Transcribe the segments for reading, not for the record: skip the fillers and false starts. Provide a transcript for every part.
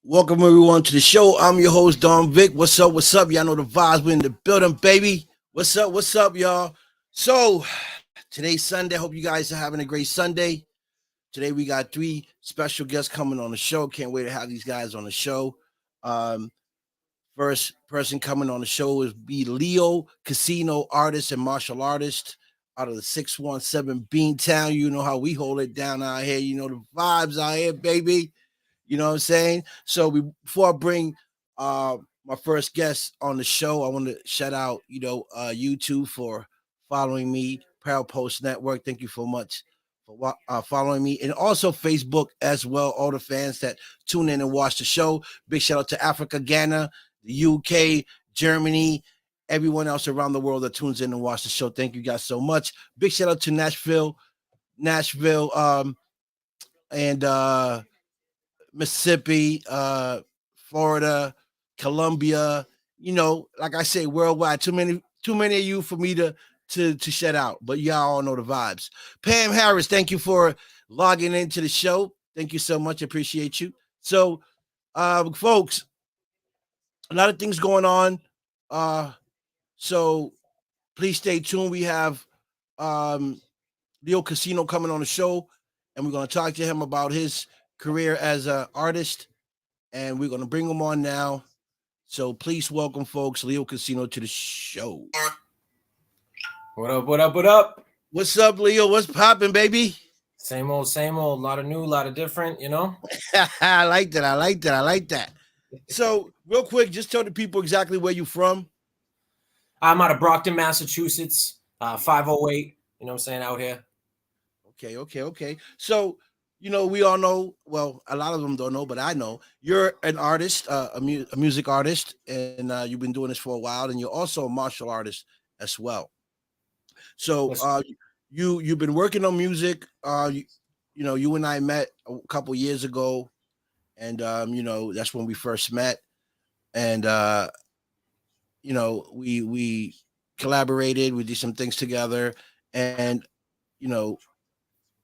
Welcome everyone to the show. I'm your host Don Vic. What's up? What's up? Y'all know the vibes. We're in the building, baby. What's up? What's up, y'all? So today's Sunday. Hope you guys are having a great Sunday. Today we got three special guests coming on the show. Can't wait to have these guys on the show. Um, First person coming on the show is be Leo Casino artist and martial artist out of the 617 Beantown. You know how we hold it down out here. You know the vibes out here, baby. You know what I'm saying? So before I bring my first guest on the show, I want to shout out, you two for following me, Proud Post Network. Thank you so much for following me, and also Facebook as well. All the fans that tune in and watch the show. Big shout out to Africa, Ghana, the UK, Germany, everyone else around the world that tunes in and watch the show. Thank you guys so much. Big shout out to Nashville, and Mississippi, Florida, Colombia. You know, like I say, worldwide. Too many of you for me to shut out. But y'all all know the vibes. Pam Harris, thank you for logging into the show. Thank you so much. Appreciate you. So, folks, a lot of things going on. So please stay tuned. We have LeoCaseeNo coming on the show, and we're going to talk to him about his career as an artist, and we're going to bring him on now. So please welcome, folks, LeoCaseeNo to the show. What up, what up, what up? What's up, Leo? What's popping, baby? Same old, same old. A lot of new, a lot of different, you know? I like that. So, real quick, just tell the people exactly where you're from. I'm out of Brockton, Massachusetts, 508, you know what I'm saying, out here. Okay. So, we all know, well, a lot of them don't know, but I know you're an artist, a music artist, and you've been doing this for a while, and you're also a martial artist as well. So, you've been working on music. You and I met a couple years ago, and that's when we first met, and we collaborated, we did some things together, and you know,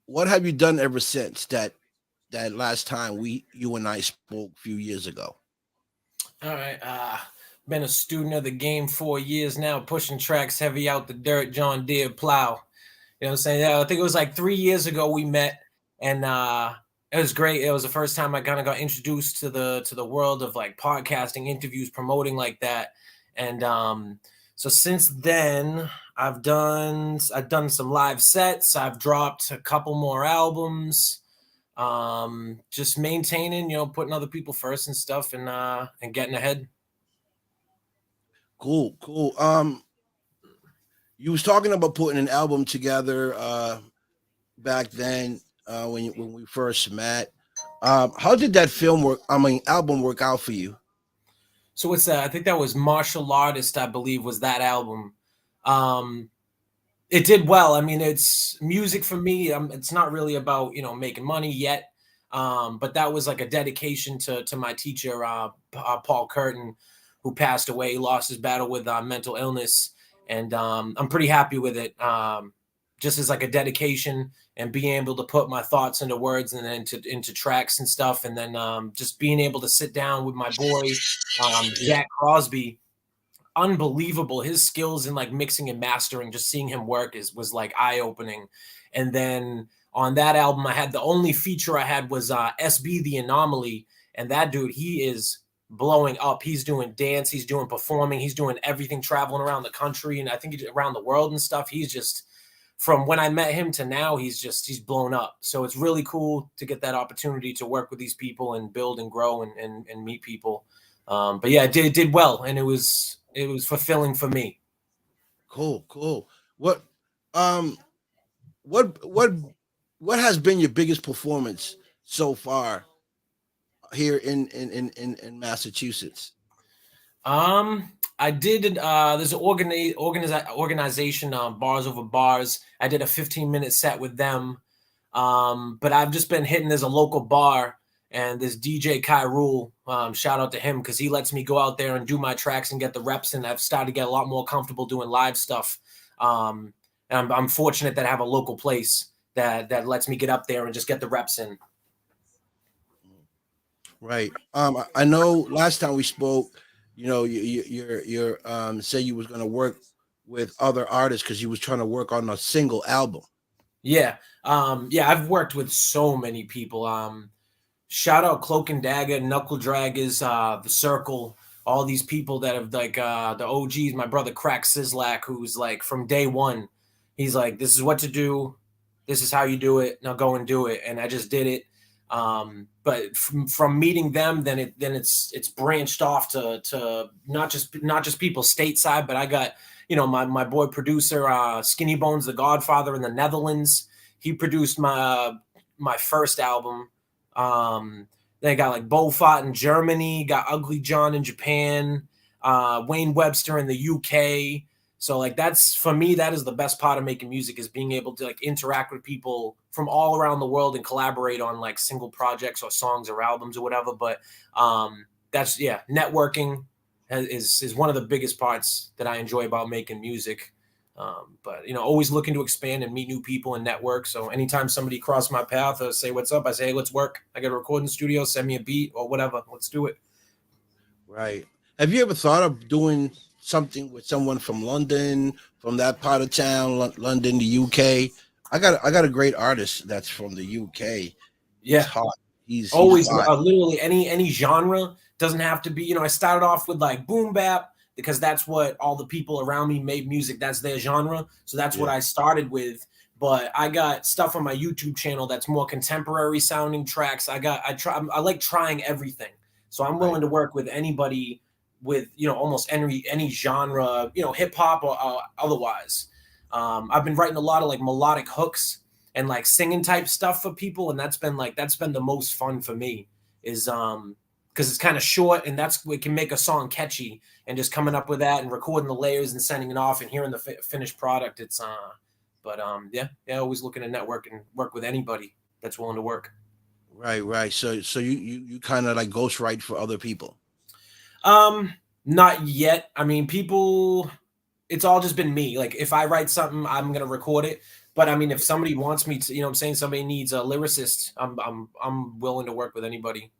what have you done ever since that last time you and I spoke a few years ago? All right. Been a student of the game 4 years now, pushing tracks heavy out the dirt, John Deere plow. You know what I'm saying? I think it was like 3 years ago we met, and it was great. It was the first time I kind of got introduced to the world of like podcasting, interviews, promoting like that. And so since then, I've done some live sets. I've dropped a couple more albums. Just maintaining, putting other people first and stuff, and getting ahead. Cool. You was talking about putting an album together back then when we first met. How did that album work out for you? So it's I think that was Martial Artist, I believe, was that album. It did well. I mean, it's music for me. It's not really about making money yet. But that was like a dedication to my teacher, Paul Curtin, who passed away. He lost his battle with mental illness, and I'm pretty happy with it. Just as like a dedication and being able to put my thoughts into words and then into tracks and stuff, and then just being able to sit down with my boy, Zach Crosby. Unbelievable. His skills in like mixing and mastering, just seeing him work was like eye-opening. And then on that album, I had the only feature I had was SB The Anomaly, and that dude, he is blowing up. He's doing dance, he's doing performing, he's doing everything, traveling around the country, and I think around the world and stuff. He's just, from when I met him to now, he's blown up. So it's really cool to get that opportunity to work with these people and build and grow and meet people. But yeah, it did well, and it was fulfilling for me. Cool. Um what has been your biggest performance so far here in Massachusetts? I did. There's an organization, Bars Over Bars. I did a 15-minute set with them. But I've just been hitting. There's a local bar, and this DJ Kai Rule. Shout out to him because he lets me go out there and do my tracks and get the reps. And I've started to get a lot more comfortable doing live stuff. And I'm fortunate that I have a local place that lets me get up there and just get the reps in. Right. I know last time we spoke, you're say you was gonna work with other artists because you was trying to work on a single album. Yeah. Yeah, I've worked with so many people. Shout out Cloak and Dagger, Knuckle Draggers, The Circle, all these people that have like the OGs. My brother Crack Sislak, who's like from day one, he's like, "This is what to do. This is how you do it. Now go and do it." And I just did it. But from meeting them, then it's branched off to not just people stateside, but I got my boy producer Skinny Bones, the Godfather in the Netherlands. He produced my first album. They got like Bofat in Germany, got Ugly John in Japan, Wayne Webster in the UK. So like that's for me, that is the best part of making music is being able to like interact with people from all around the world and collaborate on like single projects or songs or albums or whatever. But that's networking is one of the biggest parts that I enjoy about making music. But always looking to expand and meet new people and network. So anytime somebody cross my path or say what's up, I say, hey, let's work. I got a recording studio, send me a beat or whatever. Let's do it. Right. Have you ever thought of doing something with someone from London, from that part of town, London, the UK? I got a great artist that's from the UK. He's Yeah. hot. He's Always fine. literally any genre doesn't have to be. I started off with like boom bap because that's what all the people around me made music. That's their genre. So that's what Yeah. I started with. But I got stuff on my YouTube channel that's more contemporary sounding tracks. I like trying everything. So I'm Right. willing to work with anybody with almost any genre, hip hop or otherwise. I've been writing a lot of like melodic hooks and like singing type stuff for people, and that's been the most fun for me is because it's kind of short and that's we can make a song catchy, and just coming up with that and recording the layers and sending it off and hearing the finished product. It's but yeah, always looking to network and work with anybody that's willing to work. Right, right. So you kind of like ghostwrite for other people. um Not yet. I mean, people, it's all just been me. Like if I write something, I'm gonna record it. But I mean, if somebody wants me to, I'm saying somebody needs a lyricist, I'm willing to work with anybody.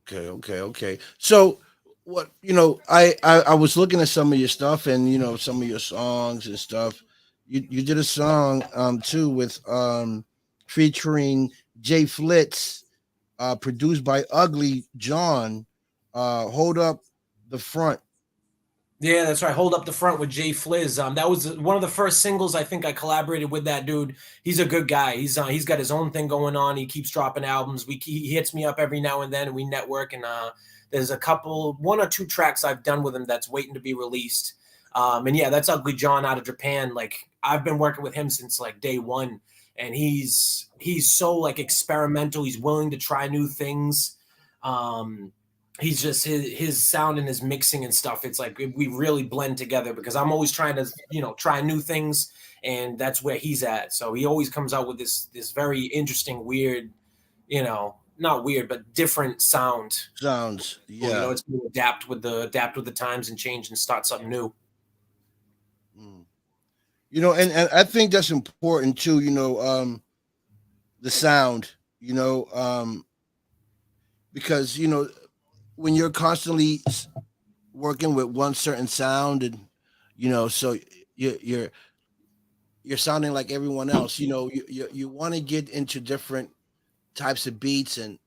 Okay, okay, okay. So what I was looking at some of your stuff and some of your songs and stuff. You did a song too with featuring Jay Flitz, produced by Ugly John. Hold up the front. Yeah, that's right. Hold up the front with Jay Fliz. That was one of the first singles I think I collaborated with that dude. He's a good guy. He's got his own thing going on. He keeps dropping albums. He hits me up every now and then, and we network. And there's one or two tracks I've done with him that's waiting to be released. And yeah, that's Ugly John out of Japan. Like I've been working with him since like day one, and he's so like experimental. He's willing to try new things. He's just his sound and his mixing and stuff. It's like we really blend together because I'm always trying to try new things, and that's where he's at. So he always comes out with this very interesting, weird, not weird but different sound. Sounds, yeah. It's going to adapt with the times and change and start something new. Mm. And I think that's important too. The sound. Because when you're constantly working with one certain sound and so you're you're sounding like everyone else. You want to get into different types of beats and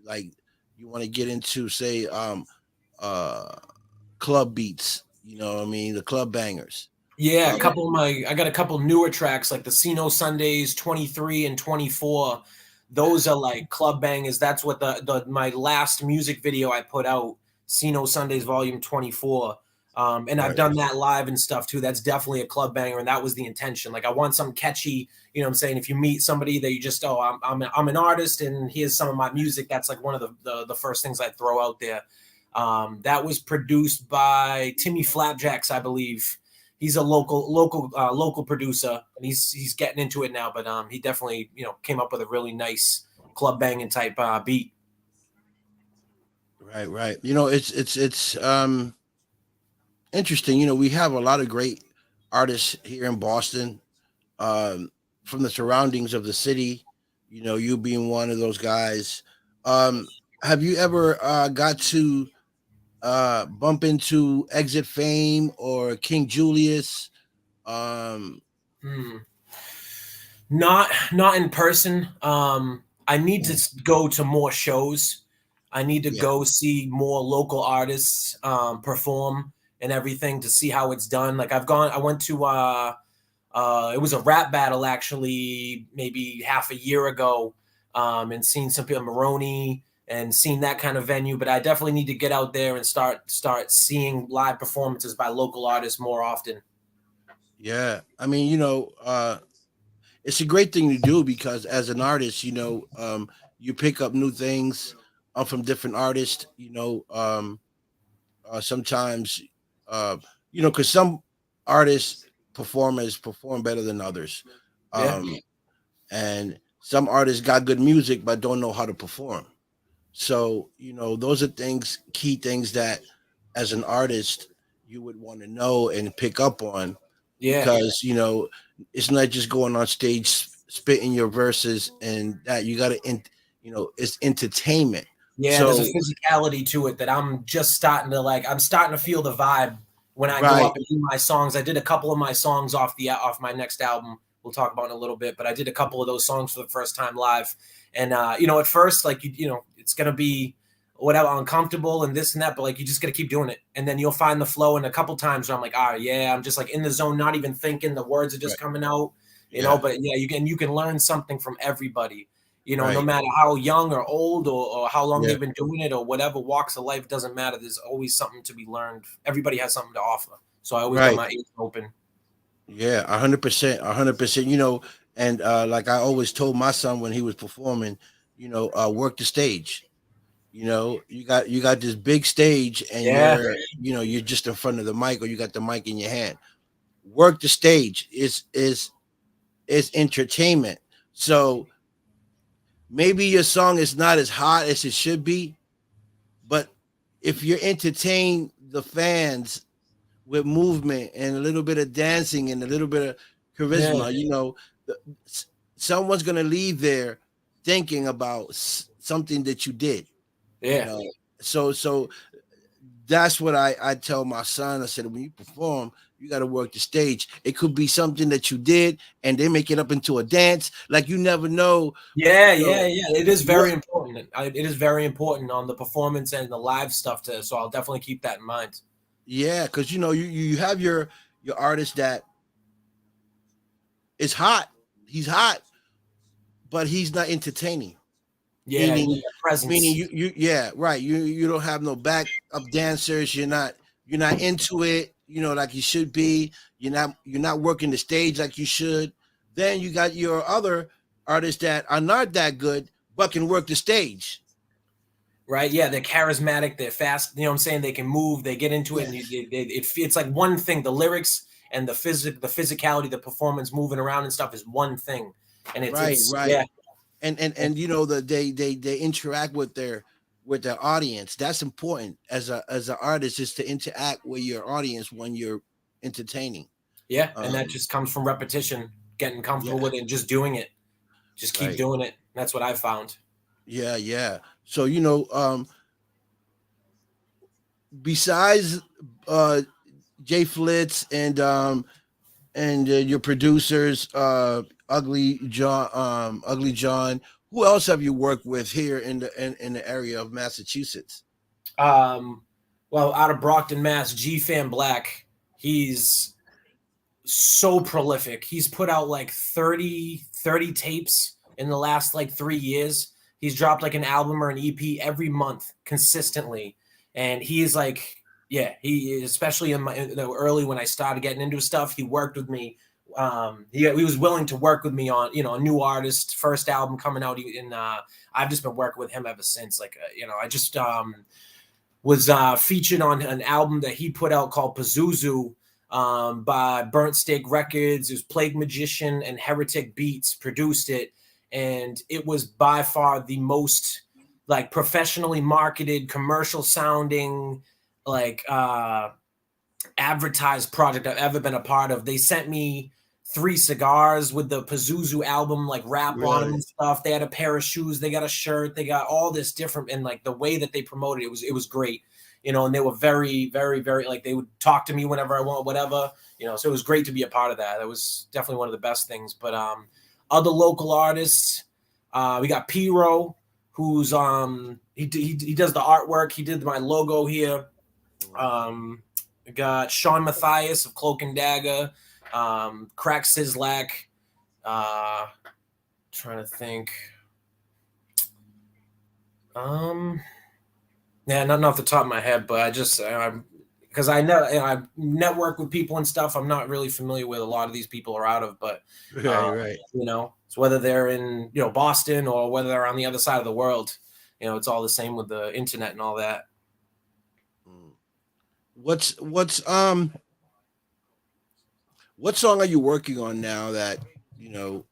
like you want to get into say uh club beats. You know what I mean? The club bangers. Yeah, Um, I got a couple newer tracks like the Sino Sundays 23 and 24. Those are like club bangers. That's what the my last music video I put out, Sino Sundays Volume 24. And I've right. done that live and stuff too. That's definitely a club banger, and that was the intention. Like I want something catchy. What I'm saying? If you meet somebody that you just, I'm an artist and here's some of my music, that's like one of the first things I throw out there. That was produced by Timmy Flapjacks, I believe. He's a local producer, and he's getting into it now. But he definitely came up with a really nice club banging type beat. Right, right. It's interesting. We have a lot of great artists here in Boston, from the surroundings of the city. You being one of those guys. Um, have you ever got to bump into Exit Fame or King Julius? Um, Hmm. Not in person. I need to mm, go to more shows. I need to yeah, go see more local artists perform and everything to see how it's done. Like I went to it was a rap battle actually maybe half a year ago, and seen some people Maroney and seen that kind of venue. But I definitely need to get out there and start seeing live performances by local artists more often. yeah. I mean, it's a great thing to do because as an artist, you pick up new things from different artists. Sometimes, uh, because some artists performers perform better than others, Yeah, um, and some artists got good music but don't know how to perform. So, those are key things that as an artist you would want to know and pick up on yeah. because, it's not just going on stage spitting your verses and that you got to, it's entertainment. Yeah, there's a So, physicality to it that I'm just starting to like. I'm starting to feel the vibe when I go right, up and do my songs. I did a couple of my songs off my next album. We'll talk about in a little bit, but I did a couple of those songs for the first time live. And at first, like it's gonna be whatever uncomfortable and this and that, but like you just gotta keep doing it, and then you'll find the flow. And a couple times where I'm like, yeah, I'm just like in the zone, not even thinking. The words are just right, coming out, yeah, But yeah, you can learn something from everybody, no right, matter how young or old or how long yeah, they've been doing it or whatever walks of life, doesn't matter. There's always something to be learned. Everybody has something to offer. So I always got right, my ears open. yeah, 100%, 100%. And like I always told my son when he was performing, work the stage. You got this big stage and Yeah. you're just in front of the mic or you got the mic in your hand. Work the stage is entertainment. So maybe your song is not as hot as it should be, but if you entertain the fans with movement and a little bit of dancing and a little bit of Yeah. charisma, the- someone's gonna leave there thinking about something that you did. You Yeah. know, so that's what I tell my son. I said, when you perform, you got to work the stage. It could be something that you did, and they make it up into a dance. Like you never know, Yeah, you know yeah, yeah. It is what. very important. It is very important on the performance and the live stuff too. So I'll definitely keep that in mind. Yeah, because you have your artist that is hot. He's hot, but he's not entertaining. Yeah, you need Meaning, that meaning presence. you yeah, right. You don't have no backup dancers. You're not into it. Like you should be. You're not working the stage like you should. Then you got your other artists that are not that good but can work the stage. Right? Yeah, they're charismatic. They're fast. You know what I'm saying? They can move. They get into it, and Yes. it's like one thing. The lyrics and the physicality, the performance, moving around and stuff is one thing. And Right, it's right. yeah, And they interact with their audience. That's important as an artist is to interact with your audience when you're entertaining. yeah, and that Um, just comes from repetition, getting yeah, comfortable with it, and just doing it. Just keep right. doing it. That's what I found. Yeah, yeah. So besides uh Jay Flitz and your producers, Ugly John, who else have you worked with here in the area of Massachusetts? Um, well, out of Brockton, Mass, G Fan Black, he's so prolific. He's put out like 30 tapes in the last like 3 years. He's dropped like an album or an EP every month consistently. And he is like, yeah, he especially in the early when I started getting into stuff, he worked with me. He was willing to work with me on a new artist first album coming out in I've just been working with him ever since like I just was featured on an album that he put out called Pazuzu, by Burnt Steak Records. It was Plague Magician and Heretic Beats produced it, and it was by far the most like professionally marketed, commercial sounding, like advertised project I've ever been a part of. They sent me 3 cigars with the Pazuzu album like wrap on them Really? and stuff. They had a pair of shoes, they got a shirt, they got all this different, and like the way that they promoted it was great. And they were very, very, very, like, they would talk to me whenever I want, whatever. So it was great to be a part of that. That was definitely one of the best things. But other local artists, we got P-Ro, who's he does the artwork. He did my logo here. We got Sean Matthias of Cloak and Dagger, Crack Sizzlack. Trying to think. Yeah, nothing off the top of my head, but I just because I know I network with people and stuff. I'm not really familiar with a lot of these people are out of, but Right. it's whether they're in Boston or whether they're on the other side of the world. It's all the same with the internet and all that. What song are you working on now that you're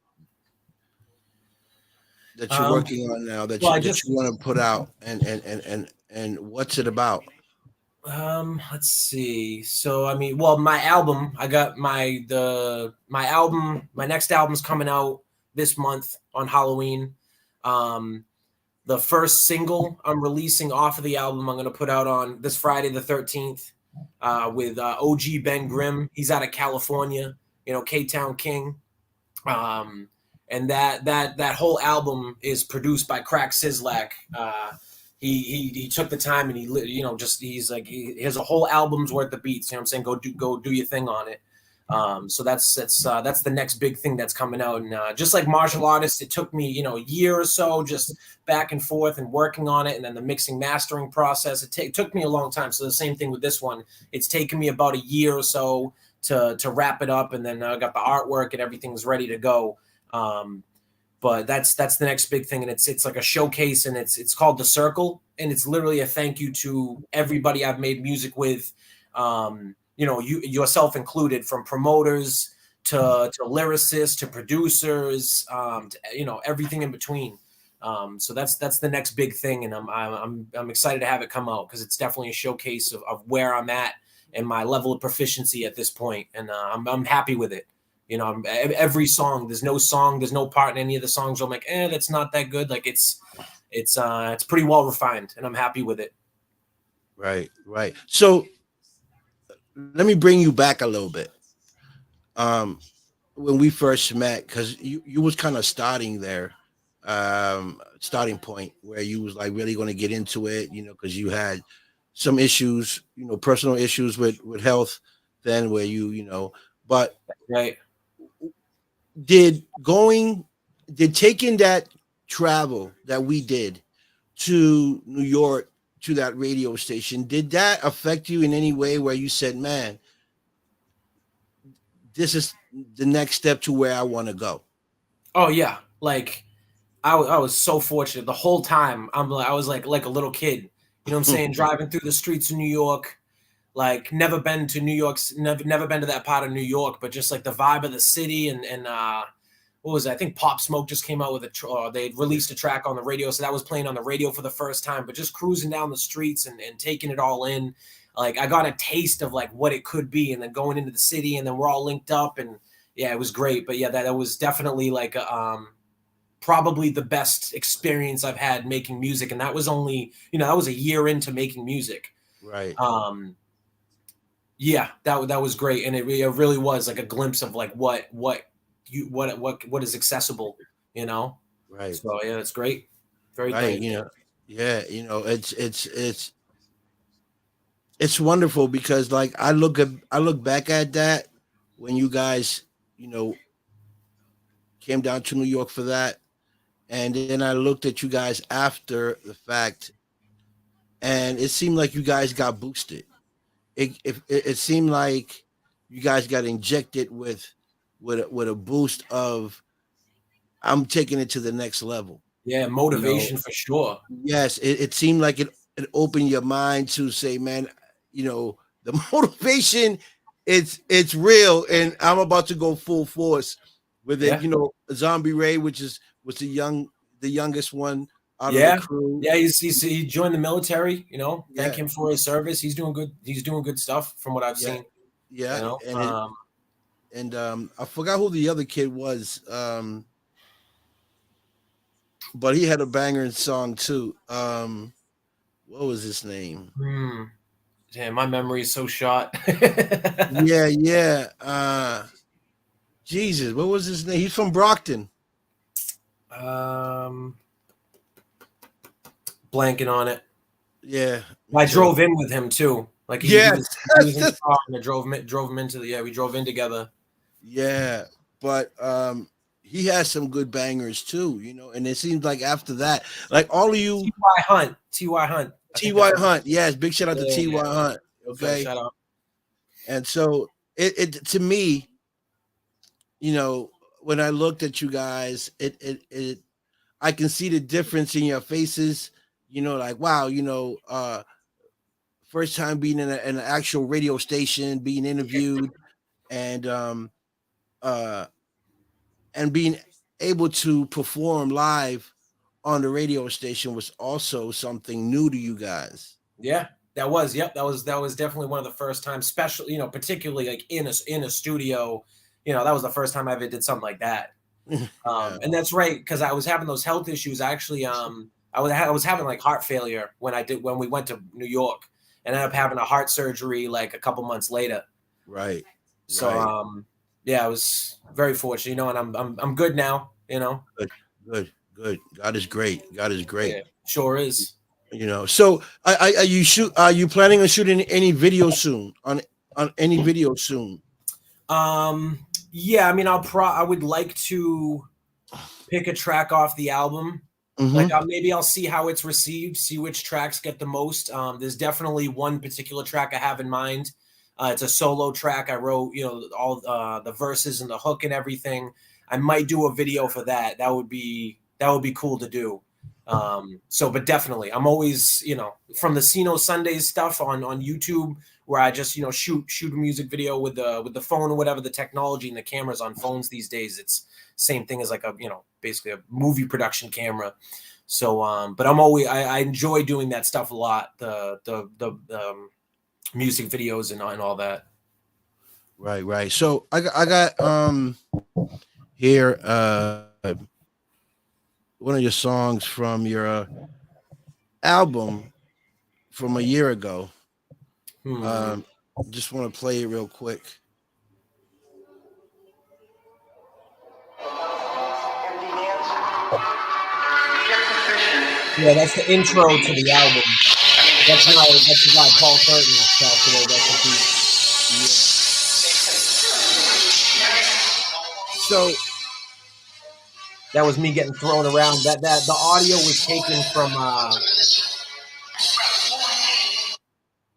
working on now that Well, you want to put out, and what's it about? Let's see. So I mean, well, my album, I got my album, my next album's coming out this month on Halloween. The first single I'm releasing off of the album, I'm going to put out on this Friday the 13th with OG Ben Grimm. He's out of California, K-Town King. And that whole album is produced by Crack Sizzlack. He took the time and he's like, he has a whole album's worth of beats. I'm saying? Go do your thing on it. So that's the next big thing that's coming out. And just like martial artists, it took me, a year or so just back and forth and working on it. And then the mixing mastering process, it took me a long time. So the same thing with this one, it's taken me about a year or so to wrap it up. And then I got the artwork and everything's ready to go. But that's the next big thing. And it's like a showcase, and it's called The Circle. And it's literally a thank you to everybody I've made music with, you yourself included, from promoters to lyricists to producers, to, everything in between. So that's the next big thing, and I'm excited to have it come out because it's definitely a showcase of where I'm at and my level of proficiency at this point, and I'm happy with it. Every song, there's no part in any of the songs where I'm like, that's not that good. Like it's pretty well refined, and I'm happy with it. Right. So let me bring you back a little bit. When we first met, because you was kind of starting there, starting point where you was like really going to get into it, because you had some issues, personal issues with health then, where but right. Did taking that travel that we did to New York to that radio station, did that affect you in any way where you said, man, this is the next step to where I want to go? Oh yeah. Like I was so fortunate the whole time. I was like a little kid, you know what I'm saying? Driving through the streets of New York, like never been to New York, never been to that part of New York, but just like the vibe of the city and what was it? I think Pop Smoke just came out with they released a track on the radio. So that was playing on the radio for the first time, but just cruising down the streets and taking it all in. Like I got a taste of like what it could be, and then going into the city, and then we're all linked up, and yeah, it was great. But yeah, that was definitely like, probably the best experience I've had making music. And that was only, that was a year into making music. Right. Yeah, that was great. And it really was like a glimpse of like what is accessible, Right. So yeah, it's great. Very right. thankful. Yeah. It's wonderful because like I look back at that when you guys, came down to New York for that. And then I looked at you guys after the fact, and it seemed like you guys got boosted. It seemed like you guys got injected with a boost of, I'm taking it to the next level. Yeah, motivation for sure. Yes, it seemed like it opened your mind to say, man, the motivation, it's real, and I'm about to go full force with it. Yeah. Zombie Ray, was the youngest one out Yeah. of the crew. Yeah, he joined the military, thank him for his service. He's doing good stuff from what I've seen. Yeah. and I forgot who the other kid was, but he had a banger song too. What was his name? Hmm. Damn, my memory is so short. Yeah, yeah. Jesus, what was his name? He's from Brockton. um, Blanking on it. Yeah, me I too. drove in with him too. Like Yes, he was in the car and I drove him into the we drove in together. yeah, but he has some good bangers too, and it seems like after that, like all of you, T.Y. Hunt. T.Y. Hunt. I think Ty that's Hunt, yes, big shout out to yeah, Ty yeah. Hunt. Got a Okay, shout out. and so it to me, you know, when I looked at you guys, it I can see the difference in your faces. Like wow, first time being in an actual radio station, being interviewed, and uh, and being able to perform live on the radio station was also something new to you guys. Yeah, yep, that was definitely one of the first times, especially, particularly like in a studio, that was the first time I ever did something like that. Yeah, And that's right, because I was having those health issues. Actually, I was having like heart failure when we went to New York, and ended up having a heart surgery like a couple months later. right, So right. yeah, I was very fortunate, and I'm good now, Good, good, good. God is great. God is great. Yeah, sure is. So are you planning on shooting any video soon on any video soon? Yeah, I mean, I would like to pick a track off the album. Like Mm-hmm. maybe I'll see how it's received, see which tracks get the most. There's definitely one particular track I have in mind. It's a solo track I wrote, all the verses and the hook and everything. I might do a video for that. That would be cool to do. But definitely, I'm always, from the Cino Sundays stuff on YouTube, where I just shoot a music video with the phone or whatever, the technology and the cameras on phones these days. It's same thing as like a basically a movie production camera. So but I enjoy doing that stuff a lot, the music videos and all that. Right, right. So I got here one of your songs from your album from a year ago. Hmm. Um, just want to play it real quick. Yeah, that's the intro to the album. That's the guy Paul Curtin passed away. Rest in peace. So That was me getting thrown around. That the audio was taken from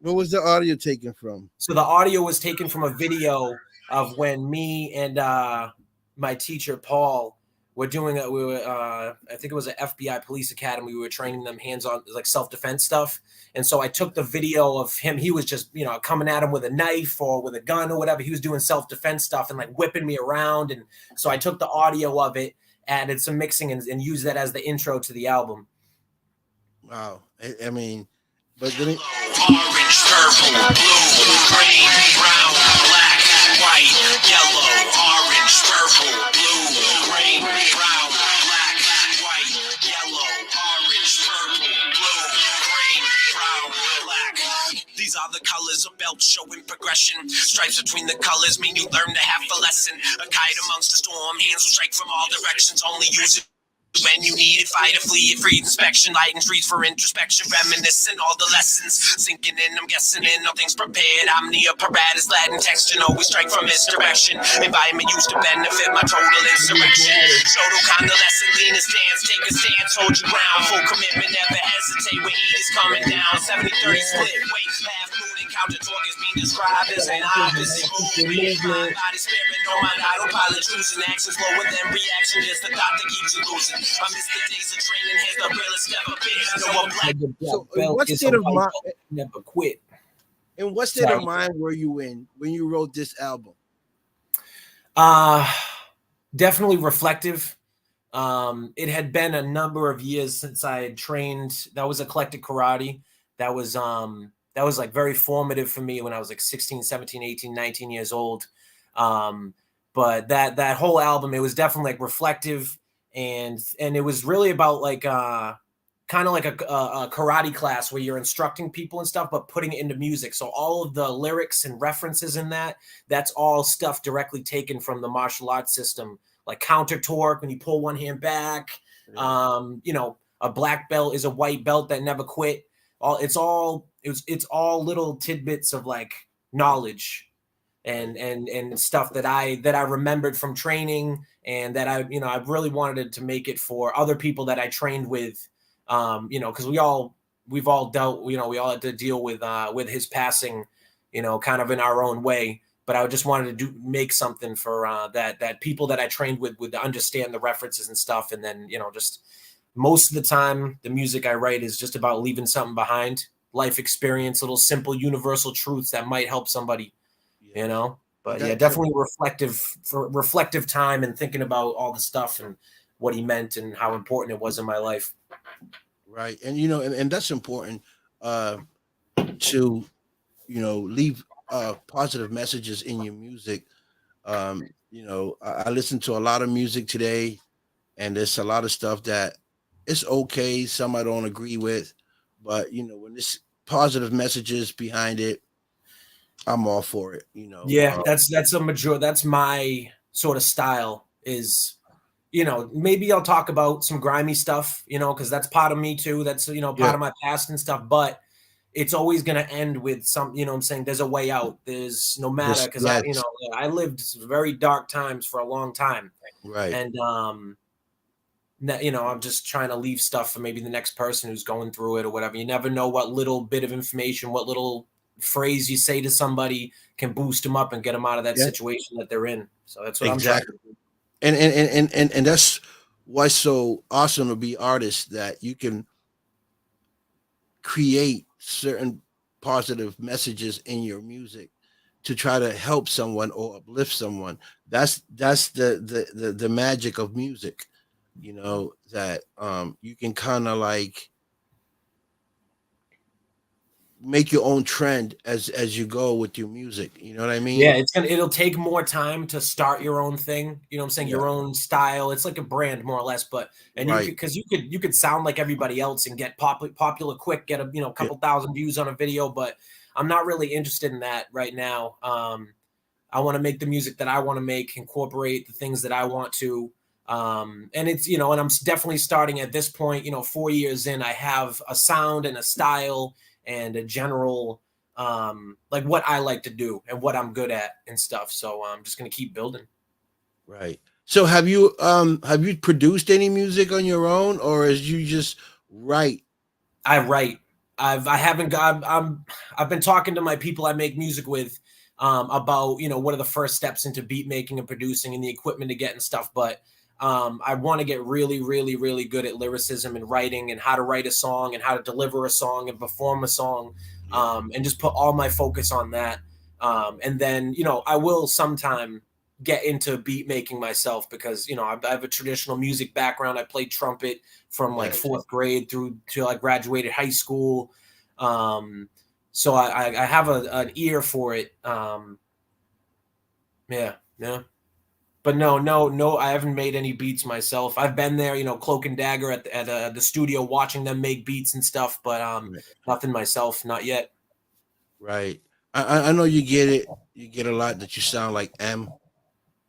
what was the audio taken from? so the audio was taken from a video of when me and my teacher Paul were doing it. We were I think it was an FBI police academy. We were training them hands-on like self-defense stuff. And so I took the video of him. He was just, coming at him with a knife or with a gun or whatever. He was doing self-defense stuff and like whipping me around. And so I took the audio of it, added some mixing and used that as the intro to the album. Wow. I mean, but then Orange, purple, blue, green, brown, black, white, yellow, orange, purple, blue, green, brown, black, white, yellow, orange, purple, blue, green, brown, black. These are the colors of belts showing progression. Stripes between the colors mean you learn to have a lesson. A kite amongst the storm, hands will strike from all directions. Only use it when you need it, fight or flee, free inspection, light and freeze for introspection, reminiscing all the lessons, sinking in, I'm guessing in, nothing's prepared, I'm the apparatus, Latin text, and always strike from misdirection, environment used to benefit my total insurrection, total kind of lesson, lean a stance, take a stance, hold your ground, full commitment, never hesitate when heat is coming down, 70-30 split, weight, half moon, encounter talk is being described as an opposite movement, mind, body, spirit, no mind, autopilot, choosing actions lower than reaction, just the thought that keeps you losing. I miss the days of training, here's the realest ever been. No, black so belt what is state a of white mind belt. Never quit. in what state Sorry. of mind were you in when you wrote this album? Definitely reflective. It had been a number of years since I had trained. That was eclectic karate. That was like very formative for me when I was like 16, 17, 18, 19 years old. But that whole album, it was definitely like reflective, and it was really about like kind of like a karate class where you're instructing people and stuff, but putting it into music. So all of the lyrics and references in that's all stuff directly taken from the martial arts system, like counter torque when you pull one hand back. You know, a black belt is a white belt that never quit. It's all little tidbits of like knowledge and stuff that I remembered from training, and that I really wanted to make it for other people that I trained with, you know, because we've all dealt, you know, we all had to deal with his passing, you know, kind of in our own way. But I just wanted to make something for that people that I trained with would understand the references and stuff, and then, you know, just most of the time the music I write is just about leaving something behind, life experience, little simple universal truths that might help somebody, you know. But yeah, definitely reflective time and thinking about all the stuff and what he meant and how important it was in my life. Right. And you know, and that's important to, you know, leave positive messages in your music. You know, I listen to a lot of music today, and there's a lot of stuff that it's okay, some I don't agree with, but you know, when there's positive messages behind it, I'm all for it, you know. Yeah, that's my sort of style is, you know, maybe I'll talk about some grimy stuff, you know, because that's part of me too. That's, you know, part Yeah, of my past and stuff. But it's always going to end with some, you know what I'm saying? There's a way out. There's no matter, this, because you yes, know, I lived very dark times for a long time. right. And, you know, I'm just trying to leave stuff for maybe the next person who's going through it or whatever. You never know what little bit of information, what little phrase you say to somebody can boost them up and get them out of that Yeah, situation that they're in. So that's what I'm trying exactly. to do. And that's why it's so awesome to be artists, that you can create certain positive messages in your music to try to help someone or uplift someone. That's the magic of music, you know, that you can kind of like make your own trend as you go with your music, you know what I Yeah, mean? it'll take more time to start your own thing. You know what I'm saying? Yeah, Your own style. It's like a brand more or less, but and you could, right. because you could sound like everybody else and get popular quick, get a, you know, a Yeah, couple thousand views on a video, but I'm not really interested in that right now. I want to make the music that I want to make, incorporate the things that I want to. And it's, you know, and I'm definitely starting at this point, you know, 4 years in, I have a sound and a style and a general, like what I like to do and what I'm good at and stuff. So I'm just going to keep building. right. So have you produced any music on your own, or is you just write? I write. I haven't got. I've been talking to my people I make music with, about, you know, what are the first steps into beat making and producing and the equipment to get and stuff. But I want to get really, really, really good at lyricism and writing and how to write a song and how to deliver a song and perform a song, Yeah, and just put all my focus on that. And then, you know, I will sometime get into beat making myself, because, you know, I have a traditional music background. I played trumpet from like yes, fourth grade through till I graduated high school. So I have an ear for it. Yeah, yeah. But no, I haven't made any beats myself. I've been there, you know, cloak and dagger at the studio watching them make beats and stuff, but right. nothing myself, not yet. Right. I know you get it. You get a lot that you sound like M.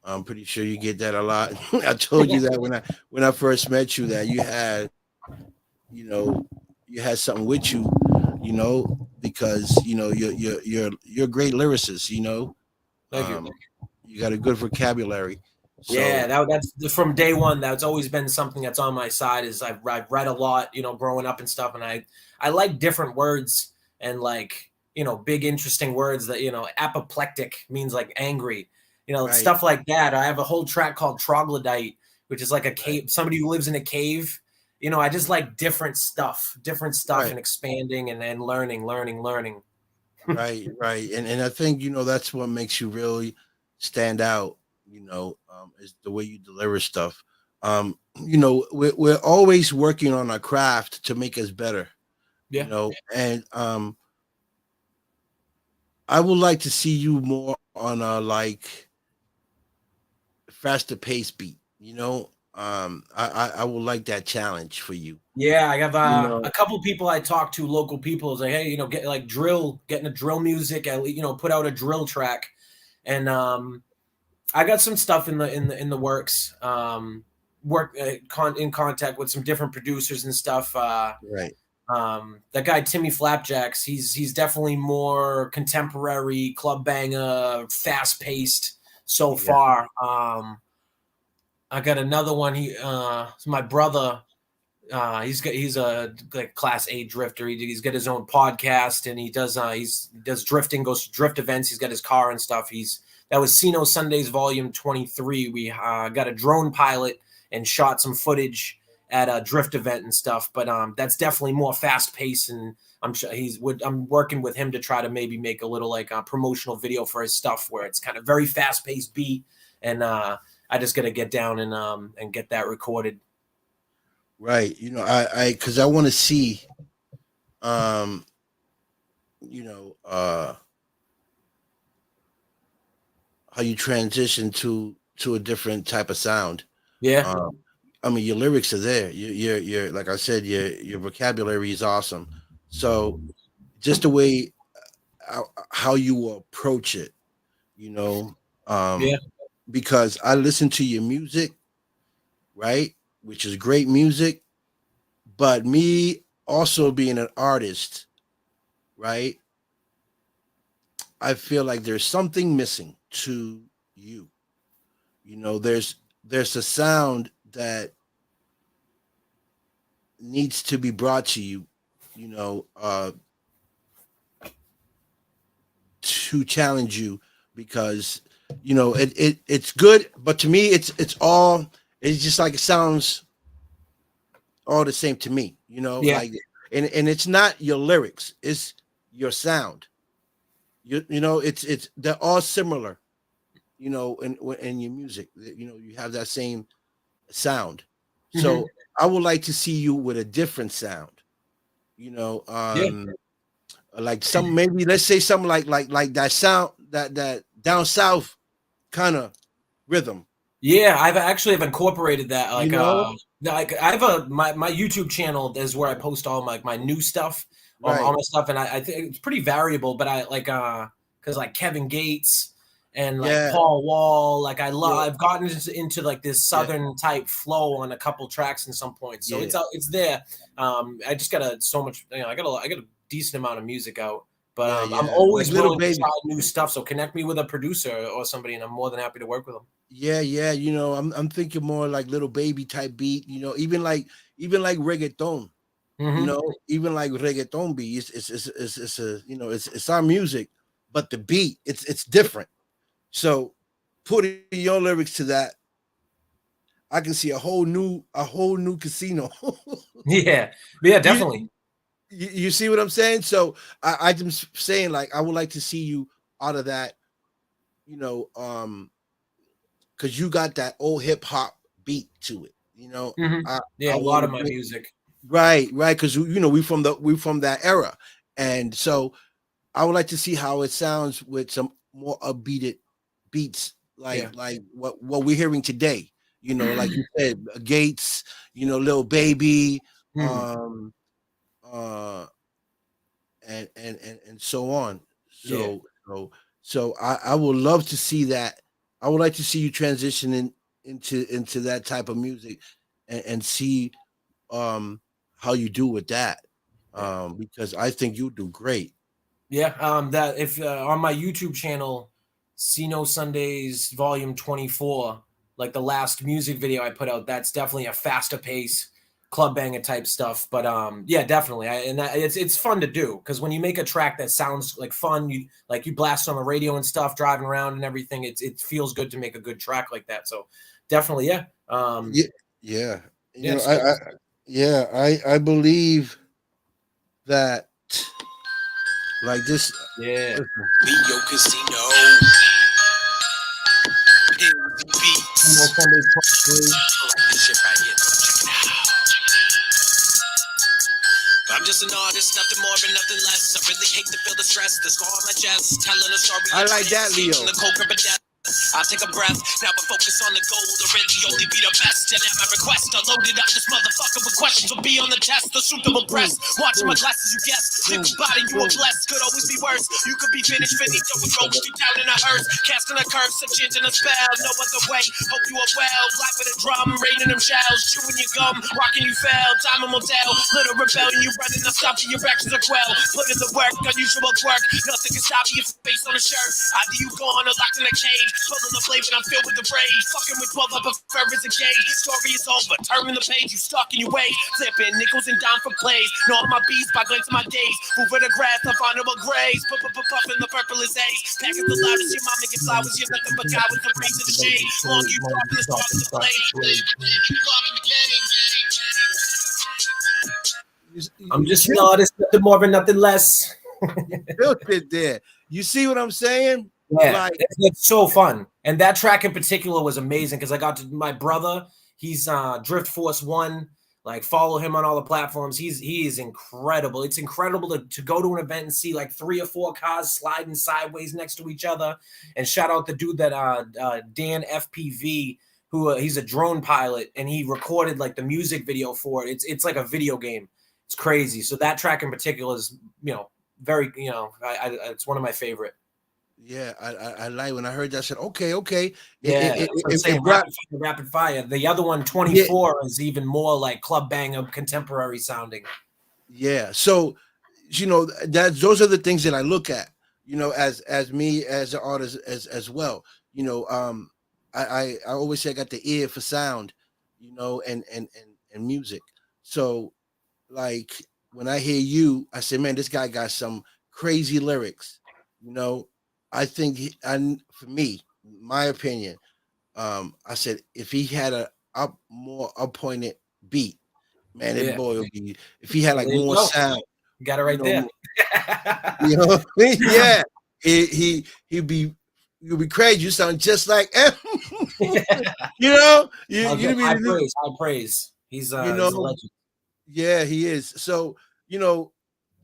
I'm pretty sure you get that a lot. I told you that when I first met you, that you had, you know, you had something with you, you know, because you know you're a great lyricist, you know. Thank you. You got a good vocabulary. Yeah, So that's from day one. That's always been something that's on my side. Is I've read a lot, you know, growing up and stuff, and I like different words and, like, you know, big interesting words that, you know, apoplectic means like angry, you know, right, stuff like that. I have a whole track called Troglodyte, which is like a right, cave, somebody who lives in a cave. You know, I just like different stuff, right, and expanding and learning. right. And I think, you know, that's what makes you really stand out, you know, is the way you deliver stuff. You know, we're always working on our craft to make us better, you Yeah. know, and I would like to see you more on a like faster pace beat. I would like that challenge for you. Yeah, I have You know, a couple people I talk to, local people, is like, hey, get like getting a drill music, put out a drill track, and I got some stuff in the works. In contact with some different producers and stuff. right? That guy Timmy Flapjacks, he's definitely more contemporary, club banger, fast paced so Yeah, far. I got another one. My brother. He's a like class A drifter. He's got his own podcast, and he does drifting, goes to drift events. He's got his car and stuff. That was Ceno Sundays Volume 23. We got a drone pilot and shot some footage at a drift event and stuff. But that's definitely more fast paced, and I'm working with him to try to maybe make a little like a promotional video for his stuff where it's kind of very fast paced beat, and I just got to get down and get that recorded. right. Because I want to see, um, you know, uh, how you transition to a different type of sound. Yeah. I mean, your lyrics are there. You're like I said, your vocabulary is awesome. So just the way how you approach it, you know, Yeah. because I listen to your music, right, which is great music, but me also being an artist, right, I feel like there's something missing to you. There's a sound that needs to be brought to you, you know, to challenge you because it's good, but to me it's just like it sounds all the same to me, Yeah. like and it's not your lyrics, it's your sound. It's they're all similar, in your music. You have that same sound. So I would like to see you with a different sound, you know, Yeah. like some, maybe let's say something like that sound, that down south kind of rhythm. Yeah, I've actually have incorporated that. You know, Like I have my YouTube channel is where I post all my new stuff, all right? my stuff, and I think it's pretty variable. But I like because like Kevin Gates and like Yeah, Paul Wall, like yeah, I've gotten into like this yeah, southern type flow on a couple tracks in some points. So yeah, it's there. I just got so much. I got a decent amount of music out. But yeah, I'm yeah. Like always little willing to baby. try new stuff. So connect me with a producer or somebody, and I'm more than happy to work with them. Yeah, yeah. I'm thinking more like little baby type beat. Even like reggaeton. Hmm. Even like reggaeton beat. It's a it's our music, but the beat it's different. So putting your lyrics to that, I can see a whole new casino. Yeah, yeah, you, definitely. you see what I'm saying? So I'm just saying, like, I would like to see you out of that, you know, because you got that old hip hop beat to it. Hmm. I Yeah, a lot want of to my bring, music. right, because we from that era, and so I would like to see how it sounds with some more upbeated beats, Yeah. like what we're hearing today. Like you said, Gates, Lil Baby, Hmm. um, uh, and so on. Yeah. So I would love to see that. I would like to see you transition into that type of music, and see how you do with that. Yeah. Because I think you do great. Yeah. That if on my YouTube channel, Ceno Sundays Volume 24, like the last music video I put out, that's definitely a faster pace, club banger type stuff. But yeah, definitely. It's fun to do because when you make a track that sounds like fun, you blast on the radio and stuff, driving around and everything. It feels good to make a good track like that. So definitely, yeah. Yeah, yeah. Yeah. I believe that, like this. Yeah. Listen, LeoCaseeNo. Ceno Beats. Sundays 23. I like this shit right here, though. Check it out. I'm just an artist, nothing more and nothing less. I really hate to feel the stress that's on my chest. Telling a story. I like that, Leo. The cold grip of death. I take a breath, now I focus on the goal. To really only be the best, and at my request, I loaded up this motherfucker with questions. Will be on the test, the suitable press. Watching my glasses, you guess. Big body, you are blessed. Could always be worse. You could be finished, finito with ropes you down in a hearse. Casting a curse, a change in a spell. No other way. Hope you are well. Life with a drum, raining them shells. Chewing your gum, rocking you fell. Time will tell. Little rebellion, you running. I stop till your actions are quell. Put in the work, unusual quirk. Nothing can stop your face on a shirt. Either you gone or locked in a cage. Pulling the blade, and I'm filled with the rage. Fucking with 12 up a fur is a cage. Story is over. Turning the page, you stuck in your ways. Flipping nickels and dime for plays. Know all my beats by glancing my days. Move with the grass, I find a grace. Puffin' the purple is haze. Package the loudest, your mama get flowers. You're nothing but God with the rays of the shade. Long you dropping the stars of the blade. I'm just an artist, nothing more and nothing less. Built it there. You see what I'm saying? Yeah, Like, it's so fun. And that track in particular was amazing because I got to my brother. He's Drift Force One. Like, follow him on all the platforms. He is incredible. It's incredible to go to an event and see like 3 or 4 cars sliding sideways next to each other. And shout out the dude that Dan FPV, who he's a drone pilot, and he recorded like the music video for it. It's like a video game. It's crazy. So that track in particular is, very, it's one of my favorite. yeah, I like when I heard that. I said, okay. Yeah, rapid fire. The other one, 24, is even more like club banger, contemporary sounding. Yeah. So, those are the things that I look at, as me as an artist as well. I always say I got the ear for sound, and music. So, like, when I hear you, I say, man, this guy got some crazy lyrics. I think for me, my opinion, I said if he had a more appointed beat, man, that boy would be. If he had like more sound, you got it right there. You know what I mean? Yeah, he'd be. You'll be crazy. You sound just like him. High praise. He's a legend. Yeah, he is. So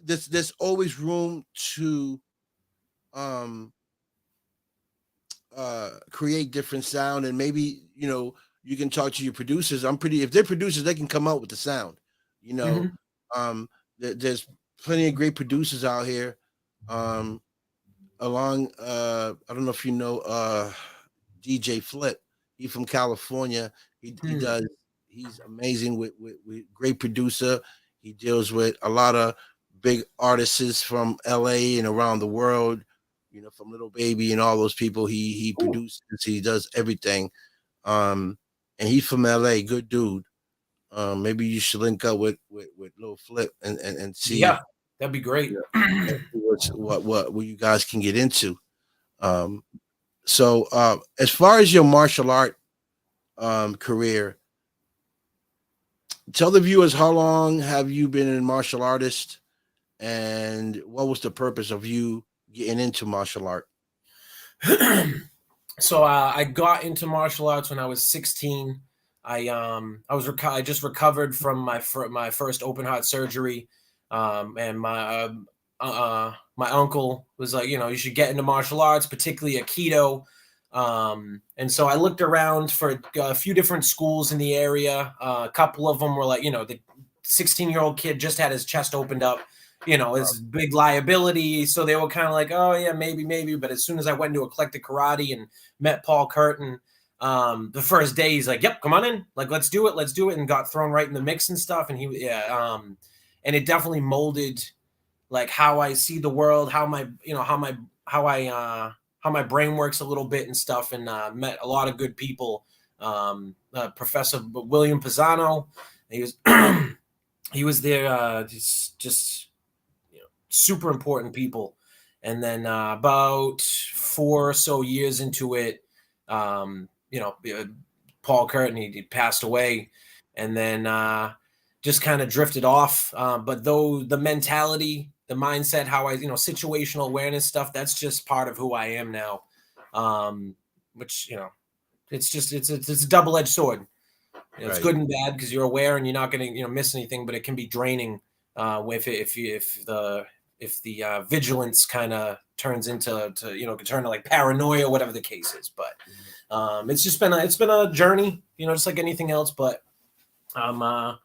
there's always room to create different sound, and maybe you can talk to your producers. If they're producers, they can come out with the sound. There's plenty of great producers out here. I don't know if you know DJ Flip. He's from California. He's amazing with great producer. He deals with a lot of big artists from LA and around the world, from Little Baby and all those people. He produces, he does everything. And he's from LA, good dude. Maybe you should link up with Lil Flip and see. Yeah, that'd be great. What you guys can get into. So as far as your martial art career, tell the viewers, how long have you been a martial artist, and what was the purpose of you getting into martial art? So I got into martial arts when I was 16. I just recovered from my first open heart surgery, and my uncle was like, you should get into martial arts, particularly Aikido. And so I looked around for a few different schools in the area. A couple of them were like, the 16-year-old kid just had his chest opened up, it's big liability. So they were kind of like, oh yeah, maybe. But as soon as I went into eclectic karate and met Paul Curtin, the first day he's like, yep, come on in. Like, let's do it. And got thrown right in the mix and stuff. And and it definitely molded like how I see the world, how my brain works a little bit and stuff, and met a lot of good people. Professor William Pisano, he was he was there, just super important people. And then about 4 or so years into it, Paul Curtin, he passed away, and then just kind of drifted off. But though the mentality, the mindset, how I, situational awareness stuff, that's just part of who I am now. Which, it's a double-edged sword. It's good and bad because you're aware and you're not going to, miss anything, but it can be draining if vigilance kind of turns into could turn to like paranoia, whatever the case is. But it's been a journey, just like anything else. But I'm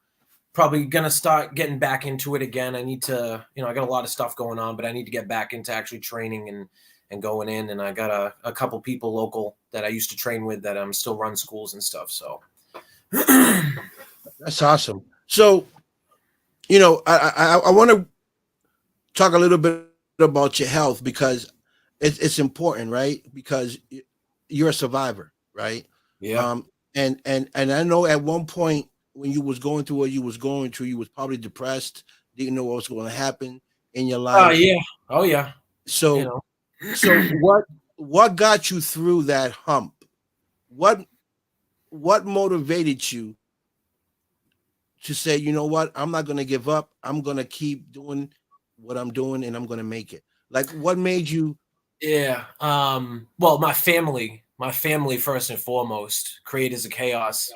probably gonna start getting back into it again. I need to, I got a lot of stuff going on, but I need to get back into actually training and going in. And I got a couple people local that I used to train with that still run schools and stuff. So That's awesome. So, I want to talk a little bit about your health because it's important, right? Because you're a survivor, right? yeah. And I know at one point when you was going through what you was going through, you was probably depressed, didn't know what was going to happen in your life. Yeah. Oh yeah. So what got you through that hump? What motivated you to say, you know what, I'm not going to give up. I'm going to keep doing what I'm doing and I'm going to make it. Like, what made you? Yeah. Well, my family first and foremost, creators of chaos.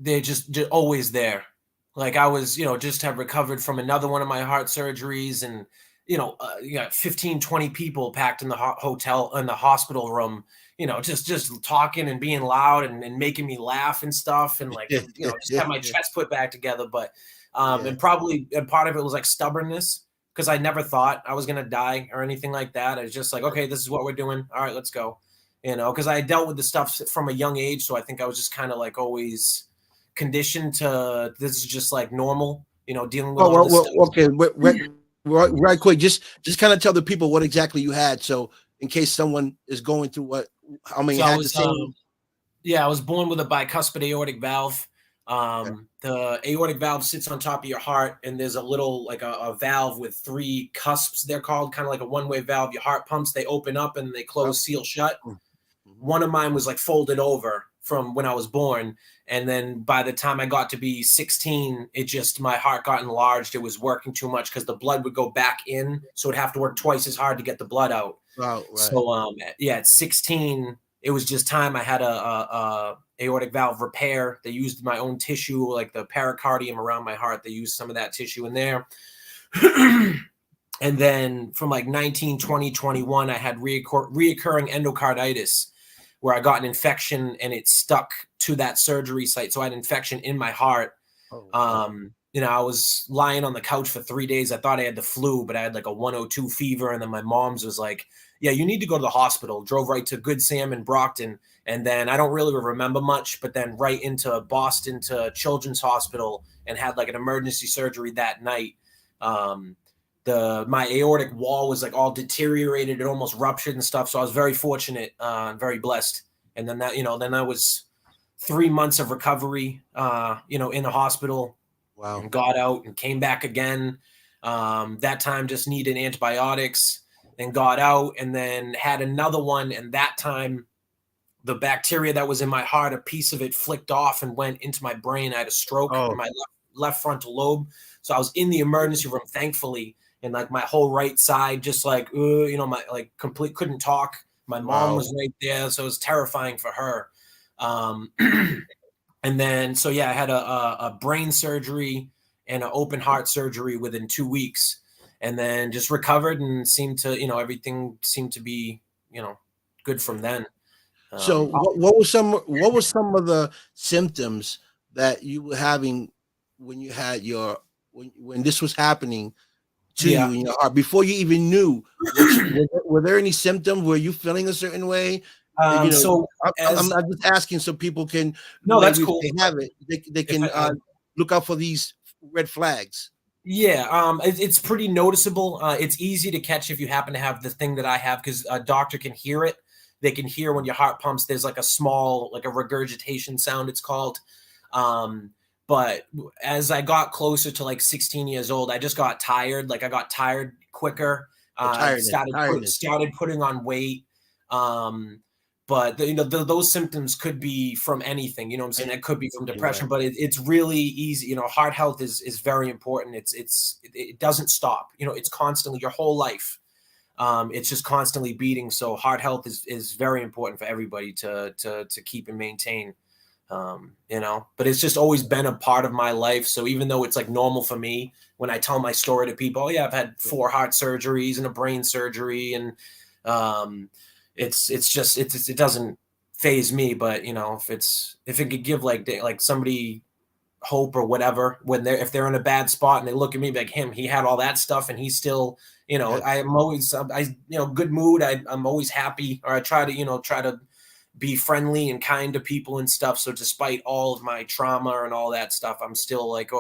They're just always there. Like I was, just have recovered from another one of my heart surgeries, and you got 15, 20 people packed in the hotel, in the hospital room, just talking and being loud and making me laugh and stuff. And like, just have my chest put back together. But, and part of it was like stubbornness, because I never thought I was going to die or anything like that. I was just like, okay, this is what we're doing. All right, let's go. Because I dealt with the stuff from a young age. So I think I was just kind of like always conditioned to, this is just like normal, dealing with all this stuff. Okay. Right quick, just kind of tell the people what exactly you had, so in case someone is going through I was born with a bicuspid aortic valve. The aortic valve sits on top of your heart, and there's a little like a valve with 3 cusps, they're called, kind of like a one-way valve. Your heart pumps, they open up and they close, seal shut. One of mine was like folded over from when I was born. And then by the time I got to be 16, my heart got enlarged. It was working too much because the blood would go back in. So it'd have to work twice as hard to get the blood out. Right. So, at 16, it was just time. I had a aortic valve repair. They used my own tissue, like the pericardium around my heart. They used some of that tissue in there. And then from like 19, 20, 21, I had reoccurring endocarditis, where I got an infection and it stuck to that surgery site. So I had an infection in my heart. I was lying on the couch for 3 days. I thought I had the flu, but I had like a 102 fever. And then my mom's was like, yeah, you need to go to the hospital. Drove right to Good Sam in Brockton. And then I don't really remember much, but then right into Boston to Children's Hospital, and had like an emergency surgery that night. My aortic wall was like all deteriorated. It almost ruptured and stuff. So I was very fortunate, and very blessed. And then then I was 3 months of recovery, in the hospital. Wow. And got out and came back again. That time just needed antibiotics, and got out, and then had another one. And that time the bacteria that was in my heart, a piece of it flicked off and went into my brain. I had a stroke in my left frontal lobe. So I was in the emergency room, thankfully. And like my whole right side, just like, my like complete couldn't talk. My mom was right there. So it was terrifying for her. And then, I had a brain surgery and an open heart surgery within 2 weeks, and then just recovered and seemed to, everything seemed to be, good from then. So what was some of the symptoms that you were having when you had when this was happening to you in your heart, before you even knew? Were there any symptoms? Were you feeling a certain way? I'm just asking so people can. No, that's cool. If they have it, they can look out for these red flags. Yeah, it's pretty noticeable. It's easy to catch if you happen to have the thing that I have, because a doctor can hear it. They can hear when your heart pumps. There's like a small, like a regurgitation sound, it's called. But as I got closer to like 16 years old, I just got tired. Like I got tired quicker. Started putting on weight. But those symptoms could be from anything. You know what I'm saying? It could be from depression, but it's really easy. Heart health is very important. It doesn't stop. It's constantly, your whole life. It's just constantly beating. So heart health is very important for everybody to keep and maintain. You know, but it's just always been a part of my life. So even though it's like normal for me when I tell my story to people, oh yeah, I've had 4 heart surgeries and a brain surgery, and it doesn't phase me. But you know, if it could give like somebody hope or whatever when if they're in a bad spot and they look at me like him, he had all that stuff and he's still, you know, Yeah. I'm always good mood. I'm always happy, or I try to be friendly and kind to people and stuff. So despite all of my trauma and all that stuff, I'm still like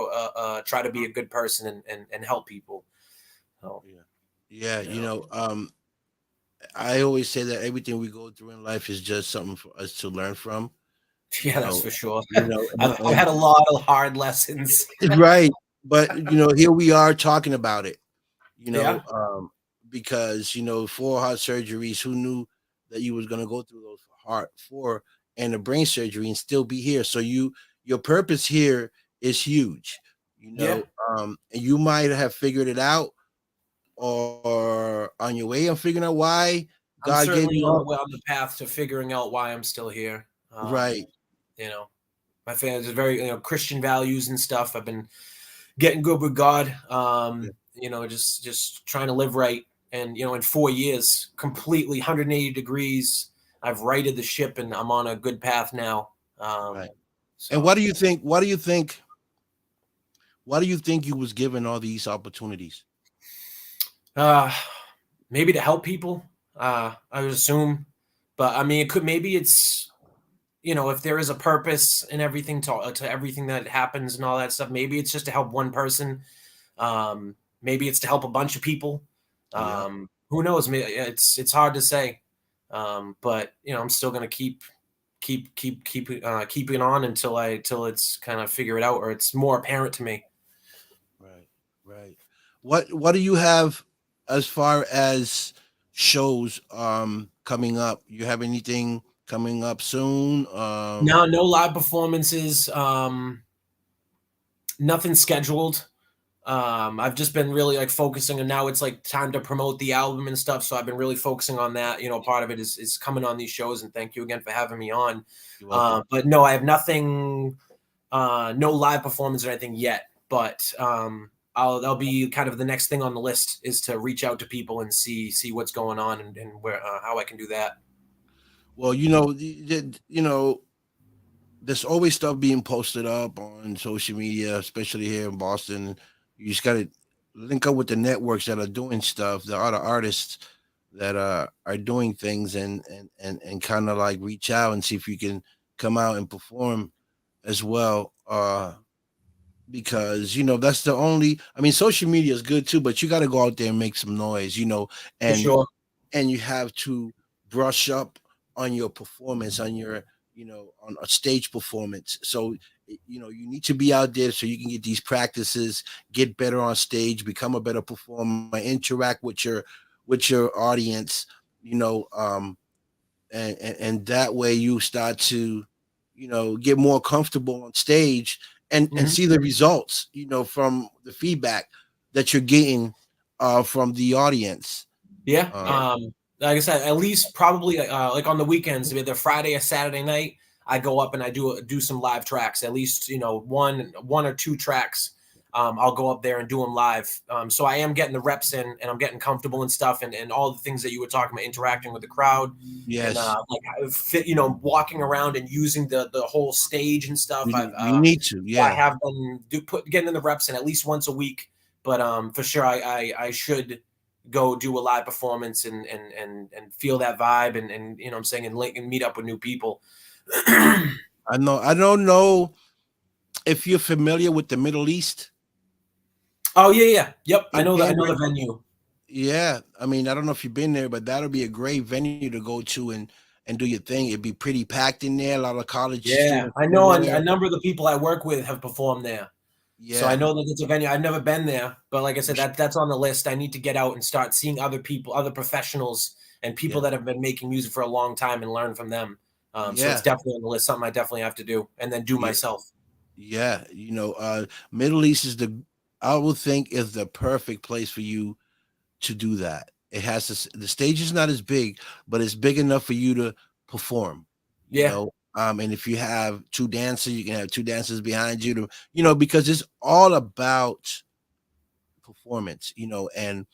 try to be a good person and help people. So Yeah. you know. I always say that everything we go through in life is just something for us to learn from. You Yeah, that's know, for sure. you know, I've had a lot of hard lessons. right. But here we are talking about it. You know, Yeah. because 4 heart surgeries. Who knew that you was gonna go through those heart 4 and a brain surgery and still be here? So your purpose here is huge. Yeah. And you might have figured it out or on your way of figuring out why I'm God gave certainly you on the all. way on the path to figuring out why I'm still here. Right. You know, my family's very Christian values and stuff. I've been getting good with God. Just trying to live right. And in 4 years, completely 180 degrees, I've righted the ship, and I'm on a good path now. Right. And So why do you think you was given all these opportunities? uh, maybe to help people. I would assume, but I mean, maybe it's if there is a purpose in everything to everything that happens and all that stuff. Maybe it's just to help one person. Maybe it's to help a bunch of people. Yeah. Who knows? It's hard to say. But I'm still gonna keeping on until it's kind of figure it out, or it's more apparent to me. Right. Right. What do you have as far as shows coming up? You have anything coming up soon? No live performances. Nothing scheduled. I've just been really like focusing, and now it's like time to promote the album and stuff. So I've been really focusing on that. Part of it is coming on these shows, and thank you again for having me on. You're welcome. But no, I have nothing, no live performance or anything yet. But that'll be kind of the next thing on the list, is to reach out to people and see what's going on, and where how I can do that. Well, there's always stuff being posted up on social media, especially here in Boston. You just got to link up with the networks that are doing stuff, the other artists that are doing things, and kind of like reach out and see if you can come out and perform as well. Because that's the only. I mean, social media is good too, but you got to go out there and make some noise, For and sure. you have to brush up on your performance, on your on a stage performance. So you need to be out there so you can get these practices, get better on stage, become a better performer, interact with your audience, and that way you start to get more comfortable on stage, and Mhm. see the results from the feedback that you're getting from the audience. Yeah. um, Like I said, at least probably like on the weekends, either Friday or Saturday night, I go up and I do some live tracks. At least one or two tracks. I'll go up there and do them live. So I am getting the reps in, and I'm getting comfortable and stuff, and all the things that you were talking about, interacting with the crowd, and yes, like I fit, walking around and using the whole stage and stuff. you need to, I yeah. have been getting in the reps in at least once a week. But for sure, I should go do a live performance and feel that vibe, and I'm saying, and link and meet up with new people. I don't know if you're familiar with the Middle East. Oh yeah. Yep. I In know that. I know Cambridge. the venue. Yeah, I mean, I don't know if you've been there, but that'll be a great venue to go to and do your thing. It'd be pretty packed in there. A lot of college Yeah, students I go know a there. number of the people I work with have performed there. So I Yeah, know that it's a venue. I've never been there, but like I said, that's on the list. I need to get out and start seeing other people, other professionals, and people yeah, that have been making music for a long time, and learn from them. So it's yeah, definitely on the list. Something I definitely have to do, and then do yeah, myself. yeah. Middle East I would think is the perfect place for you to do that. It has the stage is not as big, but it's big enough for you to perform. You Yeah, know, And if you have two dancers, you can have two dancers behind you to, because it's all about performance, and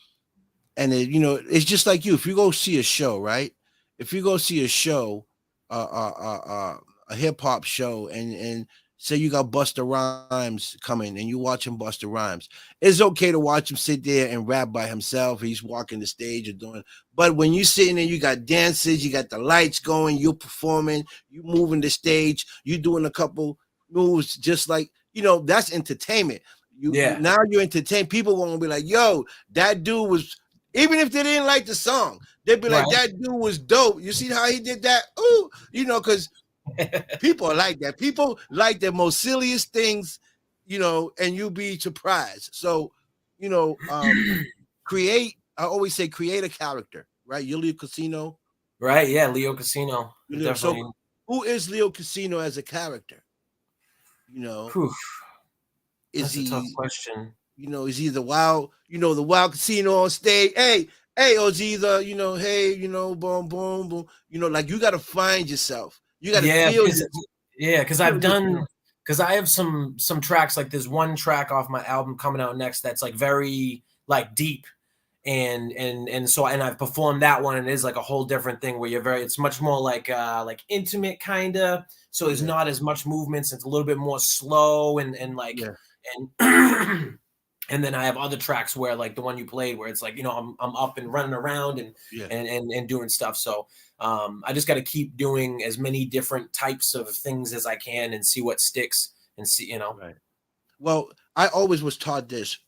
it's just like you. If you go see a show, right? If you go see a show, a hip hop show, and say you got Busta Rhymes coming, and you watching Busta Rhymes, it's okay to watch him sit there and rap by himself. He's walking the stage or doing. But when you sitting there, you got dances, you got the lights going, you're performing, you moving the stage, you doing a couple moves, just like that's entertainment. You Yeah. now you entertain people. Won't be like, yo, that dude was, even if they didn't like the song, they'd be like, Right. that dude was dope. You see how he did that? Ooh, because people are like that. People like the most silliest things, and you be surprised. So, create, I always say create a character, right? You're LeoCaseeNo. Right. Yeah. LeoCaseeNo. So Definitely. who is LeoCaseeNo as a character? Whew, Is that's a tough he, question. is he the wild casino on stage? Hey, or is he the, hey, boom, boom, boom. Like you gotta find yourself. You gotta Yeah, feel because feel I've done yourself. because I have some tracks, like there's one track off my album coming out next that's like very like deep, and so I've performed that one, and it is like a whole different thing where it's much more like intimate kind of, so there's Yeah. not as much movements, it's a little bit more slow and like Yeah. and and then I have other tracks where like the one you played where it's like I'm up and running around and Yeah. and doing stuff. So I just got to keep doing as many different types of things as I can and see what sticks and see. Right. Well, I always was taught this,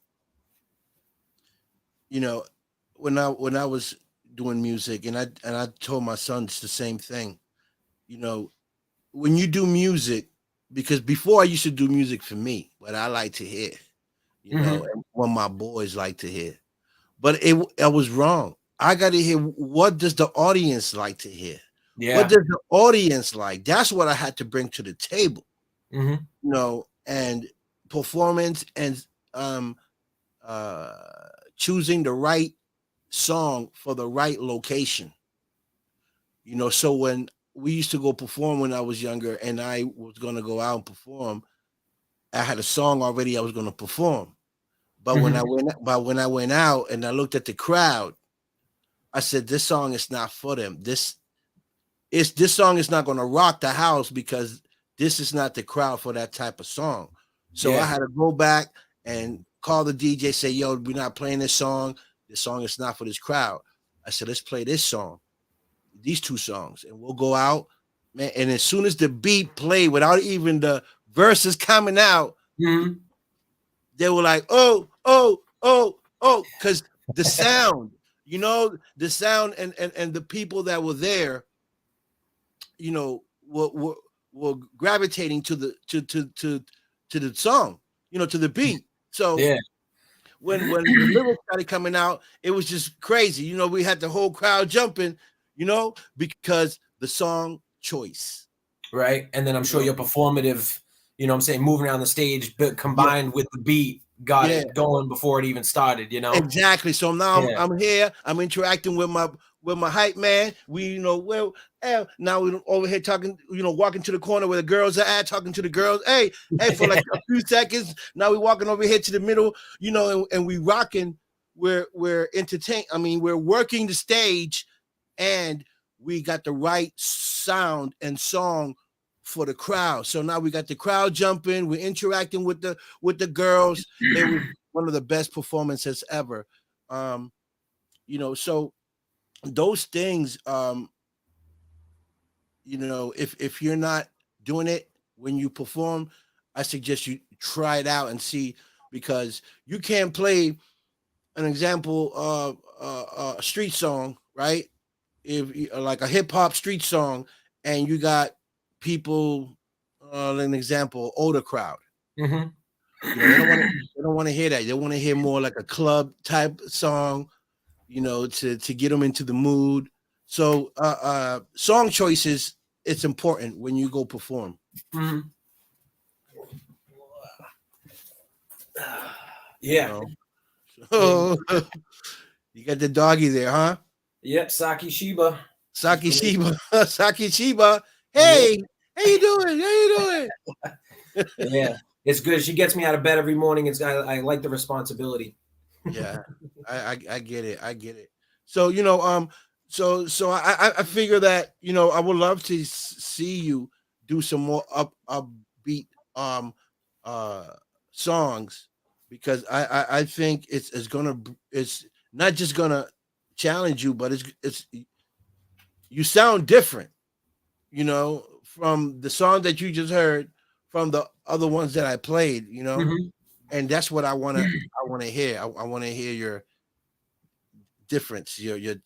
when I was doing music, and I told my sons the same thing. When you do music, because before I used to do music for me, what I like to hear, and what my boys like to hear. But I was wrong. I got to hear, what does the audience like to hear? Yeah. What does the audience like? That's what I had to bring to the table. Mhm. And performance and choosing the right song for the right location. So when we used to go perform when I was younger, and I was going to go out and perform, I had a song already I was going to perform. But when I went out and I looked at the crowd, I said, this song is not for them. This song is not going to rock the house, because this is not the crowd for that type of song. So I had to go back and call the DJ, say, yo, we're not playing this song. This song is not for this crowd. I said, let's play this song, these two songs, and we'll go out, man. And as soon as the beat played, without even the verses coming out, they were like, oh, oh, oh, oh, because the sound, the sound and the people that were there, were gravitating to the song, to the beat. So when the lyrics started coming out, it was just crazy. We had the whole crowd jumping, because the song choice. Right. And then I'm sure your performative, what I'm saying, moving around the stage, but combined with the beat, got it going before it even started, Exactly. So now I'm here. I'm interacting with my hype man. We, now we're over here talking, walking to the corner where the girls are at, talking to the girls. Hey, for like a few seconds. Now we're walking over here to the middle, and we rocking. We're entertained. I mean, we're working the stage, and we got the right sound and song for the crowd. So now we got the crowd jumping. We're interacting with the girls. It was one of the best performances ever. So those things, if you're not doing it when you perform, I suggest you try it out and see, because you can't play an example, a street song, right? If like a hip hop street song, and you got people, an example, older crowd. They don't want to hear that. They want to hear more like a club type song, to get them into the mood. So song choices, it's important when you go perform. Yeah. So, you got the doggy there, huh? Yep, Saki Shiba. Saki Shiba. Saki Shiba. Hey, How you doing? How you doing? Yeah, it's good. She gets me out of bed every morning. I like the responsibility. Yeah, I get it. I get it. So I figure that I would love to see you do some more upbeat uh songs because I think it's not just gonna challenge you, but it's you sound different, from the song that you just heard from the other ones that I played, Mhm. and that's what I wanna hear. I wanna hear your difference, your you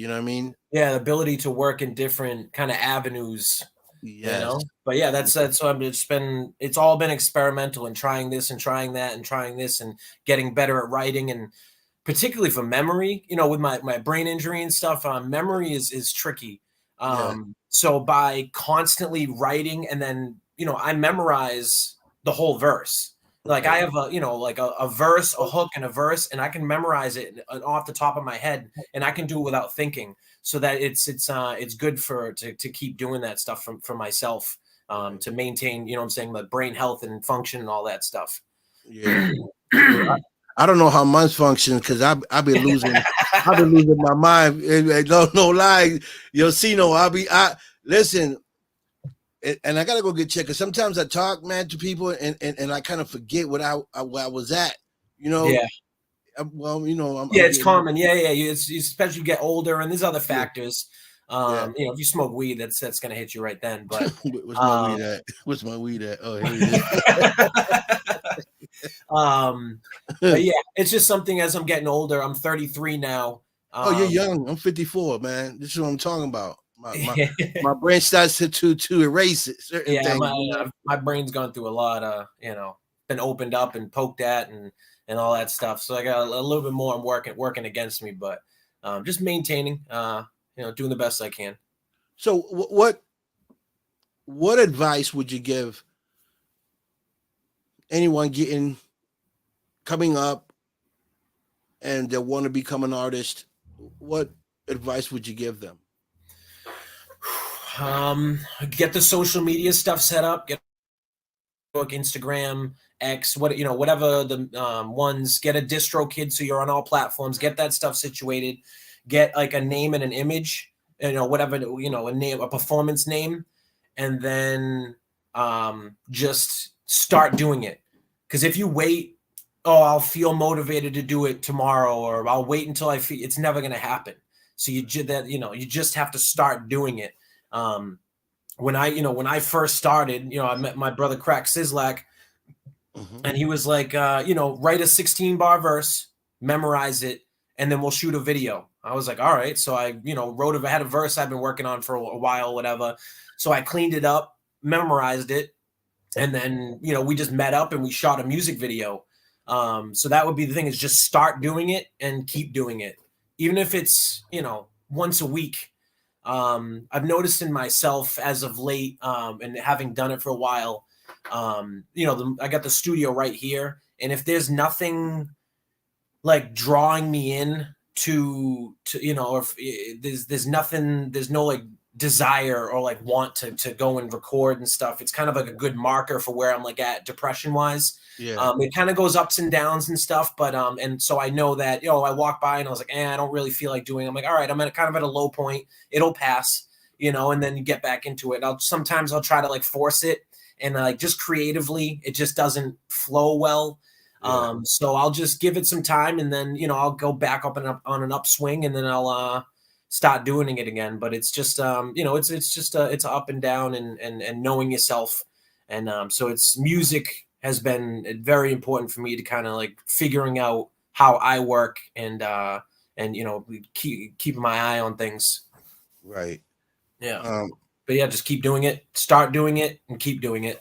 know what I mean? Yeah, the ability to work in different kind of avenues, Yes. But yeah, that's what it's all been experimental and trying this and trying that and trying this and getting better at writing and particularly for memory, with my brain injury and stuff, memory is tricky. Yeah. So by constantly writing and then, I memorize the whole verse. Like I Right. have like a verse, a hook and a verse, and I can memorize it off the top of my head and I can do it without thinking. So that it's good to keep doing that stuff for myself, Right. to maintain, what I'm saying, the brain health and function and all that stuff. Yeah. Yeah. I don't know how mine's function because I've been losing my mind. No lie, Cino. I listen, and I gotta go get checked. Cause sometimes I talk, man, to people, and I kind of forget where I was at. You know, Yeah. well, Yeah, I'm it's getting common. Yeah, yeah. You especially get older, and there's other yeah, factors. yeah. If you smoke weed, that's gonna hit you right then. But What's my um, weed at? What's my weed at? Oh, here it um, but is. yeah, it's just something as I'm getting older. I'm 33 now. Oh, you're Um, young. I'm 54, man. This is what I'm talking about. My brain starts to erase it, certain yeah, things. my brain's gone through a lot. Been opened up and poked at and all that stuff. So I got a little bit more. I'm working against me, but just maintaining. Doing the best I can. So, what advice would you give anyone coming up and they want to become an artist? What advice would you give them? Get the social media stuff set up. Get Facebook, Instagram, X, whatever the ones. Get a distro kid so you're on all platforms. Get that stuff situated. Get like a name and an image. Whatever a name, a performance name, and then just start doing it. Because if you wait, oh, I'll feel motivated to do it tomorrow, or I'll wait until I feel, it's never going to happen. So you just have to start doing it. When I first started, I met my brother Crack Sislak, Mm-hmm. and he was like, write a 16 bar verse, memorize it, and then we'll shoot a video. I was like, all right. So I, had a verse I've been working on for a while, whatever. So I cleaned it up, memorized it, and then, we just met up and we shot a music video. So that would be the thing, is just start doing it and keep doing it. Even if it's, once a week. I've noticed in myself as of late, and having done it for a while, I got the studio right here, and if there's nothing like drawing me in to or if there's nothing, there's no like desire or like want to go and record and stuff, it's kind of like a good marker for where I'm like at depression wise. Yeah. It kind of goes ups and downs and stuff, but and so I know that, I walk by and I was like, I don't really feel like doing it. I'm like, all right, I'm at kind of at a low point, it'll pass, and then you get back into it. Sometimes I'll try to like force it, and like just creatively it just doesn't flow well. Yeah. So I'll just give it some time, and then I'll go back up and up on an upswing, and then I'll start doing it again. But it's just it's just it's up and down, and knowing yourself, and so it's music has been very important for me to kind of like figuring out how I work, and keeping my eye on things. Right. Yeah. Um, But yeah, just keep doing it, start doing it, and keep doing it.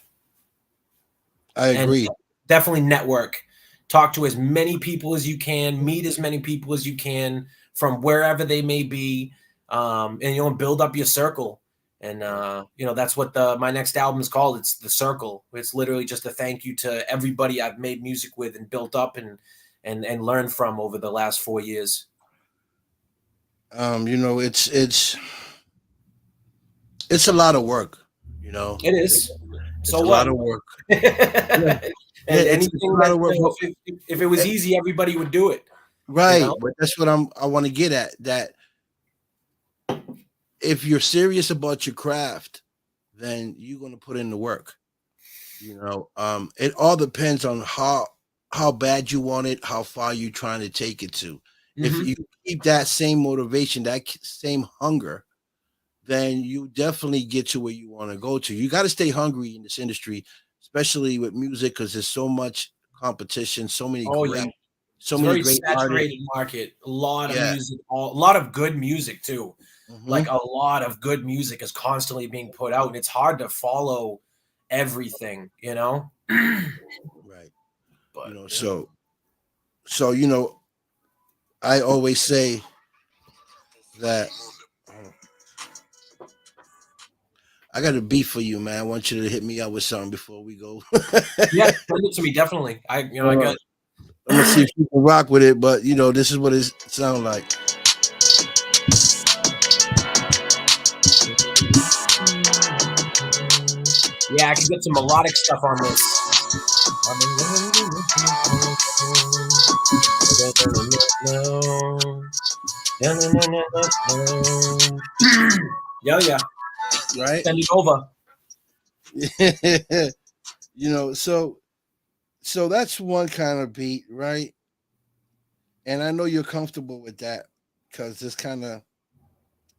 I And agree. definitely network. Talk to as many people as you can, meet as many people as you can from wherever they may be, and build up your circle. And that's what my next album is called. It's The Circle. It's literally just a thank you to everybody I've made music with and built up and learned from over the last 4 years. It's a lot of work. You know, It is. it's So a what? lot of work. And Yeah, it's a anything lot that, of work. if it was easy, everybody would do it. You Right, know? but that's what I want to get at. That if you're serious about your craft, then you're going to put in the work. You know, it all depends on how bad you want it, how far you trying to take it to. If Mm-hmm. you keep that same motivation, same hunger, then you definitely get to where you want to go to. You got to stay hungry in this industry, especially with music, because there's so much competition, Oh yeah. so It's a many very great artists. saturated market. A lot of Yeah. music, a lot of good music too. Hmm. Like a lot of good music is constantly being put out, and it's hard to follow everything, you know. Right. You But know, yeah. so I always say that I got a beat for you, man. I want you to hit me up with something before we go. Yeah, send it to me definitely. I got. I'm gonna see if you can rock with it, but this is what it sounds like. Yeah, I can get some melodic stuff on this. Yeah, yeah. Right? Send it over. So that's one kind of beat, right? And I know you're comfortable with that because it's kind of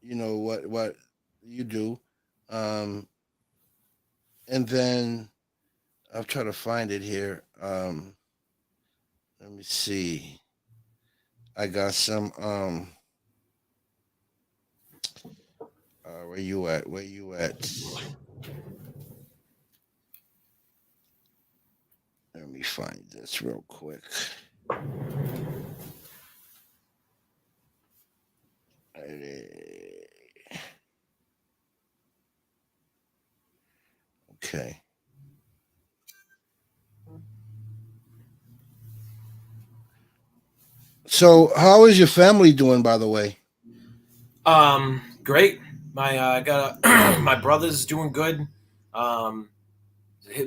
what you do. Um, and then I'll try to find it here. Let me see. I got some. Where you at? Where you at? Let me find this real quick. Okay. So, how is your family doing, by the way? Great. My got my brother's doing good. Um,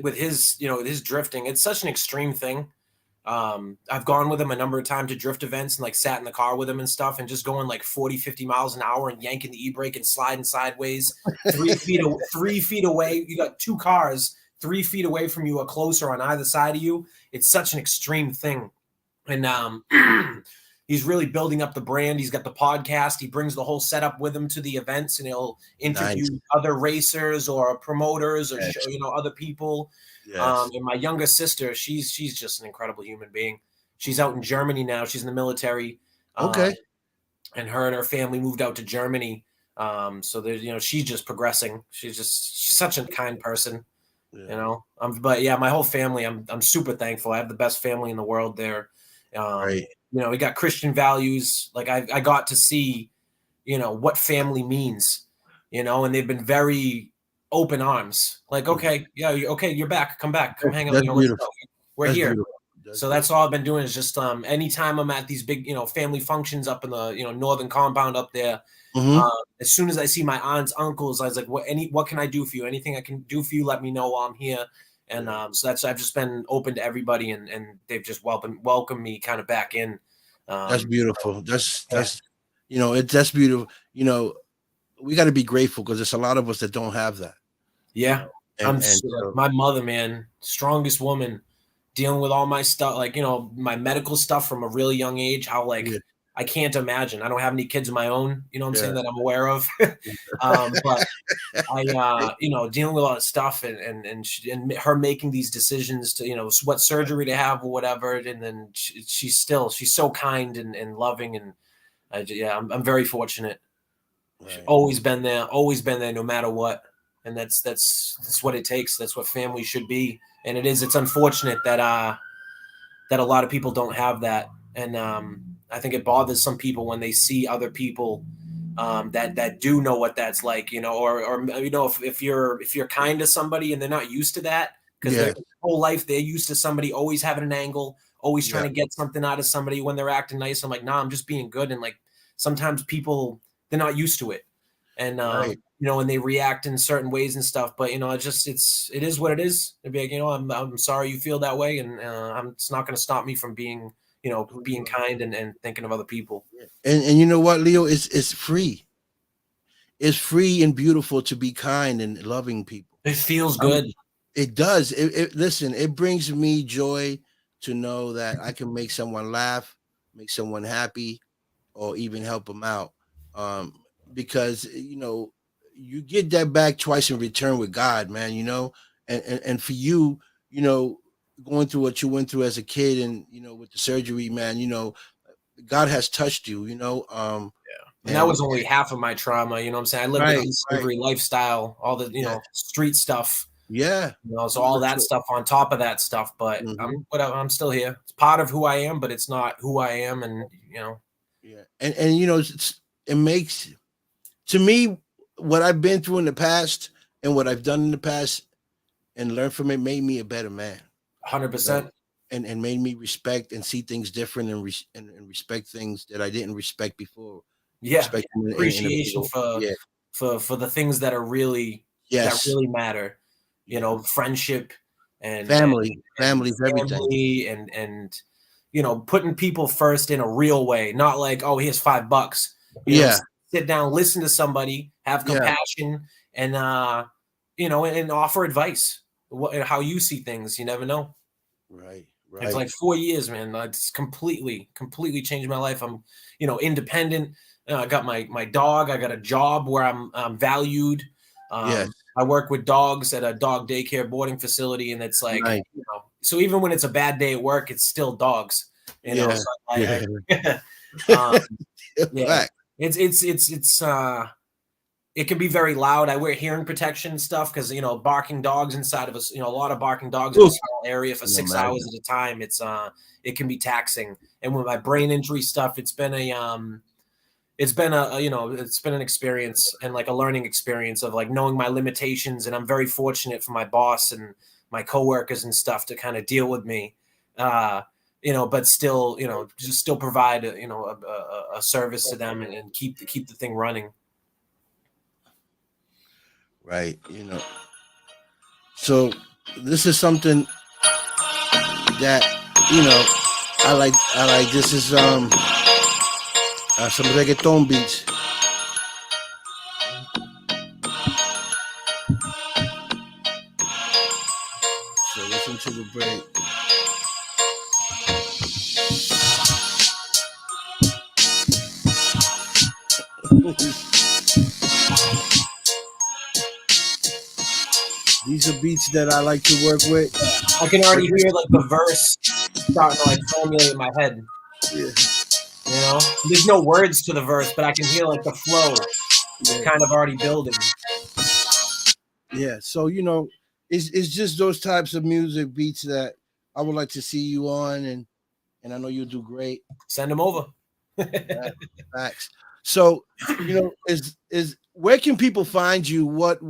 with his with his drifting, it's such an extreme thing. I've gone with him a number of times to drift events and like sat in the car with him and stuff and just going like 40, 50 miles an hour and yanking the e-brake and sliding sideways 3 feet away. You got two cars 3 feet away from you or closer on either side of you. It's such an extreme thing. And he's really building up the brand. He's got the podcast. He brings the whole setup with him to the events, and he'll interview Nice. other racers or promoters or Yes. other people. Yes. And my younger sister, she's just an incredible human being. She's out in Germany now. She's in the military. Okay. And her family moved out to Germany. So there's she's just progressing. She's such a kind person. Yeah. But yeah, my whole family, I'm super thankful. I have the best family in the world there. Right. We got Christian values. Like I got to see, what family means, and they've been very open arms. Like, okay, yeah, okay, you're back. Come back. Come hang out. That's Let's beautiful. go. We're That's here. beautiful. So that's all I've been doing is just anytime I'm at these big, family functions up in the, northern compound up there. Mm-hmm. As soon as I see my aunts, uncles, I was like, what can I do for you? Anything I can do for you, let me know while I'm here. And so I've just been open to everybody, and they've just welcomed me kind of back in. That's beautiful. That's that's beautiful. We got to be grateful because there's a lot of us that don't have that. Yeah, my mother, man, strongest woman, dealing with all my stuff, like my medical stuff from a really young age. How I can't imagine. I don't have any kids of my own. You know what I'm saying, that I'm aware of. But I, dealing with a lot of stuff and her making these decisions to, what surgery to have or whatever. And then she's so kind and loving. And I'm very fortunate. Right. She's always been there no matter what. And that's what it takes. That's what family should be. And it's unfortunate that a lot of people don't have that. And I think it bothers some people when they see other people that do know what that's like, or if you're kind to somebody and they're not used to that because their whole life they're used to somebody always having an angle, always trying to get something out of somebody when they're acting nice. I'm like, nah, I'm just being good. And like sometimes people, they're not used to it. and Right. you know, when they react in certain ways and stuff. But you know, it is what it is. It'd be like, you know, I'm sorry you feel that way, and it's not going to stop me from being, you know, Who being you are. kind and thinking of other people. Yeah. And you know what, Leo? It's free. It's free and beautiful to be kind and loving people. It feels Um, good. it does. Listen, it brings me joy to know that I can make someone laugh, make someone happy, or even help them out. Um, because you know, you get that back twice in return with God, man. You know, and for you, you know, going through what you went through as a kid, and you know, with the surgery, man, you know, God has touched you. You know, And that and was only half of my trauma. You know what I'm saying? I lived a right, right, pre-slavery lifestyle, all the, you yeah, know, street stuff, yeah, you know, so you all were that stuff on top of that stuff. But mhm. I'm still here. It's part of who I am, but it's not who I am. And, you know, Yeah, and you know, it makes to me what I've been through in the past and what I've done in the past and learned from it made me a better man. You know, 100%. and made me respect and see things different and respect things that I didn't respect before. Yeah. Respect them in a bigger Appreciation way. Yeah. for the things that are really, that Yes. really matter, you Yeah. know, friendship and Family's everything. family and, you know, putting people first in a real way, not like, oh, here's $5, you know, Yeah. sit down, listen to somebody, have Yeah. compassion, and you know, and offer advice, how you see things. You never know. Right. It's Right. like 4 years, man. It's completely changed my life. I'm, you know, independent. I got my dog. I got a job where I'm valued. Yes. I work with dogs at a dog daycare boarding facility, and it's like, Nice. you know, so even when it's a bad day at work, it's still dogs. You know, Yeah. so Yeah. um, yeah, Fact. it's it can be very loud. I wear hearing protection stuff because, you know, barking dogs inside of us, you know, a lot of barking dogs in a Oof. small area for Can 6 hours imagine. at a time. It can be taxing. And with my brain injury stuff, it's been you know, it's been an experience and like a learning experience of like knowing my limitations. And I'm very fortunate for my boss and my coworkers and stuff to kind of deal with me. Uh, you know, but still, you know, just still provide, you know, a service to them and keep the thing running. Right. You know. So this is something that you know I like this is some reggaeton beats. So listen to the break. These are beats that I like to work with. I can But already this, hear like the verse starting to like formulate in my head. yeah, You know, there's no words to the verse, but I can hear like the flow yeah, kind of already building. yeah. So you know, it's just those types of music beats that I would like to see you on, and I know you'll do great. Send them over. Yeah, facts. So you know, is where can people find you? What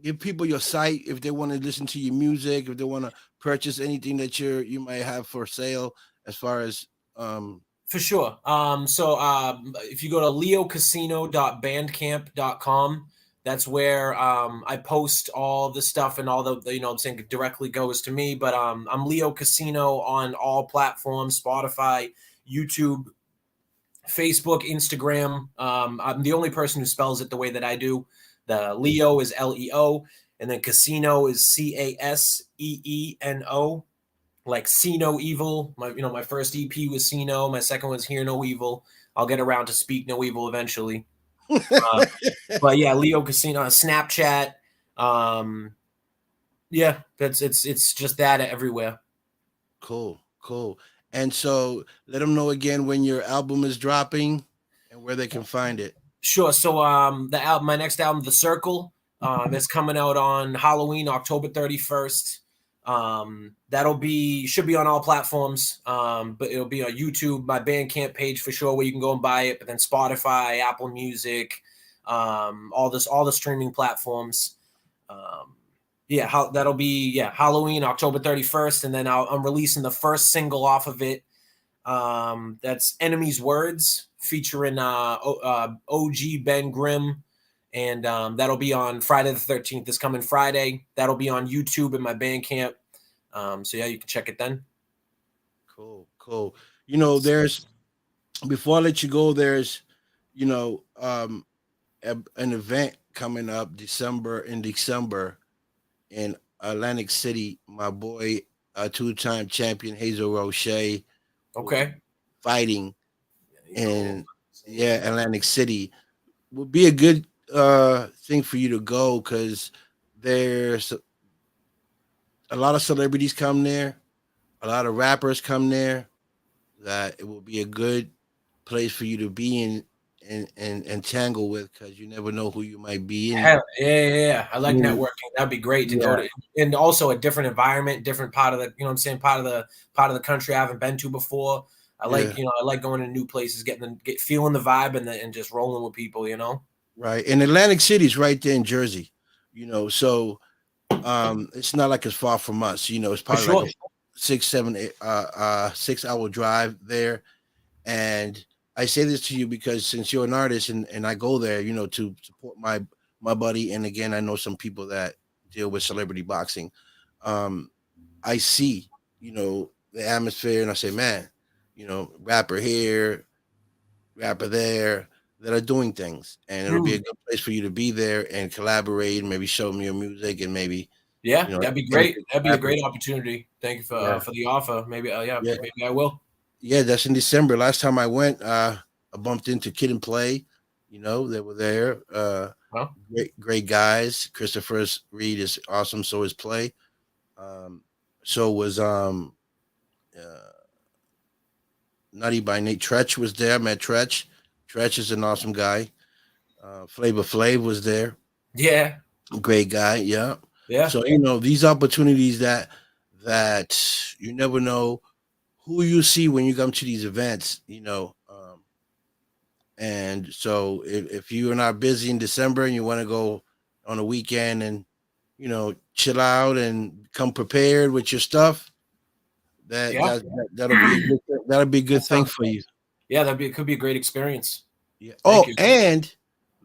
give people your site if they want to listen to your music, if they want to purchase anything that you might have for sale as far as For sure. So if you go to leocasino.bandcamp.com, that's where I post all the stuff and all the, you know what I'm saying, directly goes to me. But I'm Leo Casino on all platforms, Spotify, YouTube, Facebook, Instagram. I'm the only person who spells it the way that I do. The Leo is Leo, and then Casino is Caseeno, like See No Evil. My first EP was See No. My second was Hear No Evil. I'll get around to Speak No Evil eventually. Uh, but yeah, Leo Casino, Snapchat. Um, yeah, it's just that everywhere. cool, cool. And so let them know again when your album is dropping and where they can find it. Sure. So my next album, The Circle, is coming out on Halloween, October 31st. Should be on all platforms. But it'll be on YouTube, my Bandcamp page for sure, where you can go and buy it. But then Spotify, Apple Music, all the streaming platforms. That'll be Halloween, October 31st, and then I'm releasing the first single off of it. That's Enemy's Words featuring OG Ben Grimm. And that'll be on Friday the 13th, this coming Friday. That'll be on YouTube in my Bandcamp. So yeah, you can check it then. Cool. There's before I let you go, there's you know an event coming up in December in Atlantic City. My boy, two-time champion Hazel Roche will be Okay. fighting in Atlantic City. Would be a good thing for you to go because there's a lot of celebrities come there, a lot of rappers come there. That it will be a good place for you to be in and tangle with because you never know who you might be in. Yeah. I like networking. That'd be great to go to, and also a different environment, different part of the, you know what I'm saying, part of the country I haven't been to before. I like going to new places, feeling the vibe and just rolling with people, Right. And Atlantic City's right there in Jersey, so it's not like it's far from us, it's For probably sure. like a 6 hour drive there. And I say this to you because since you're an artist and I go there, to support my buddy. And again, I know some people that deal with celebrity boxing. I see, the atmosphere and I say, man, rapper here, rapper there that are doing things. And it'll be a good place for you to be there and collaborate and maybe show them your music and maybe, that'd be great. That'd be a great opportunity. Thank you for the offer. Maybe, maybe I will. Yeah, that's in December. Last time I went, I bumped into Kid and Play. They were there. Great guys. Christopher Reed is awesome. So is Play. So was Nutty by Nate. Tretch was there. I met Tretch. Tretch is an awesome guy. Flavor Flav was there. Yeah. Great guy. Yeah. Yeah. So these opportunities that you never know who you see when you come to these events, and so if you are not busy in December and you want to go on a weekend and, chill out and come prepared with your stuff, that'll be a good thing for you. Yeah, it could be a great experience. Yeah. And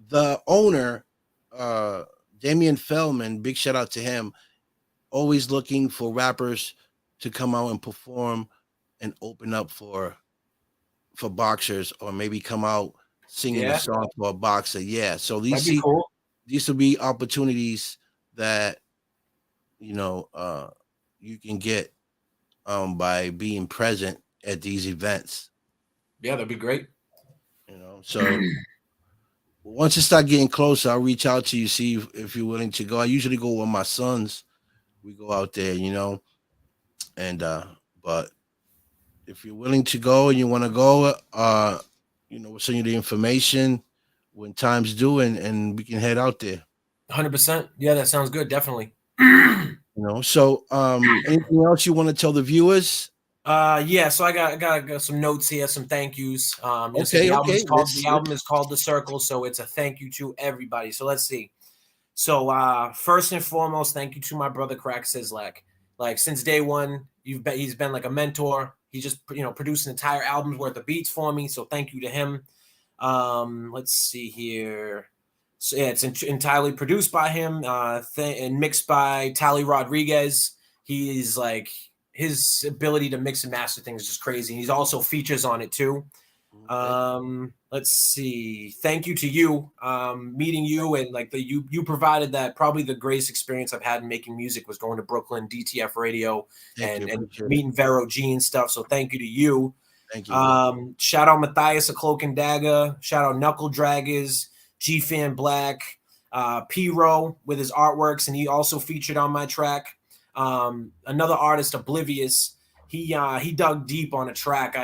the owner, Damian Feldman, big shout out to him, always looking for rappers to come out and perform and open up for boxers or maybe come out singing a song for a boxer. Yeah. So these will be opportunities that, you can get by being present at these events. Yeah, that'd be great. So once it start getting closer, I'll reach out to you, see if you're willing to go. I usually go with my sons. We go out there, and but if you're willing to go and you want to go, we'll send you the information when time's due and we can head out there. 100%. Yeah, that sounds good. Definitely. So anything else you want to tell the viewers? Yeah, so I got some notes here, some thank yous. The album is called The Circle, so it's a thank you to everybody. So let's see. So first and foremost, thank you to my brother Crack Sislak. Like since day one, he's been like a mentor. He just produced an entire album's worth of beats for me. So thank you to him. Let's see here. So yeah, it's entirely produced by him and mixed by Tally Rodriguez. He's like, his ability to mix and master things is just crazy. He's also features on it too. Let's see. Thank you to you. Meeting you and like you provided that probably the greatest experience I've had in making music was going to Brooklyn DTF Radio and meeting Vero G and stuff. So thank you to you. Thank you. Shout out Matthias, A Cloak and Dagger. Shout out Knuckle Draggers, G Fan Black, P-Ro with his artworks, and he also featured on my track. Another artist, Oblivious, he dug deep on a track.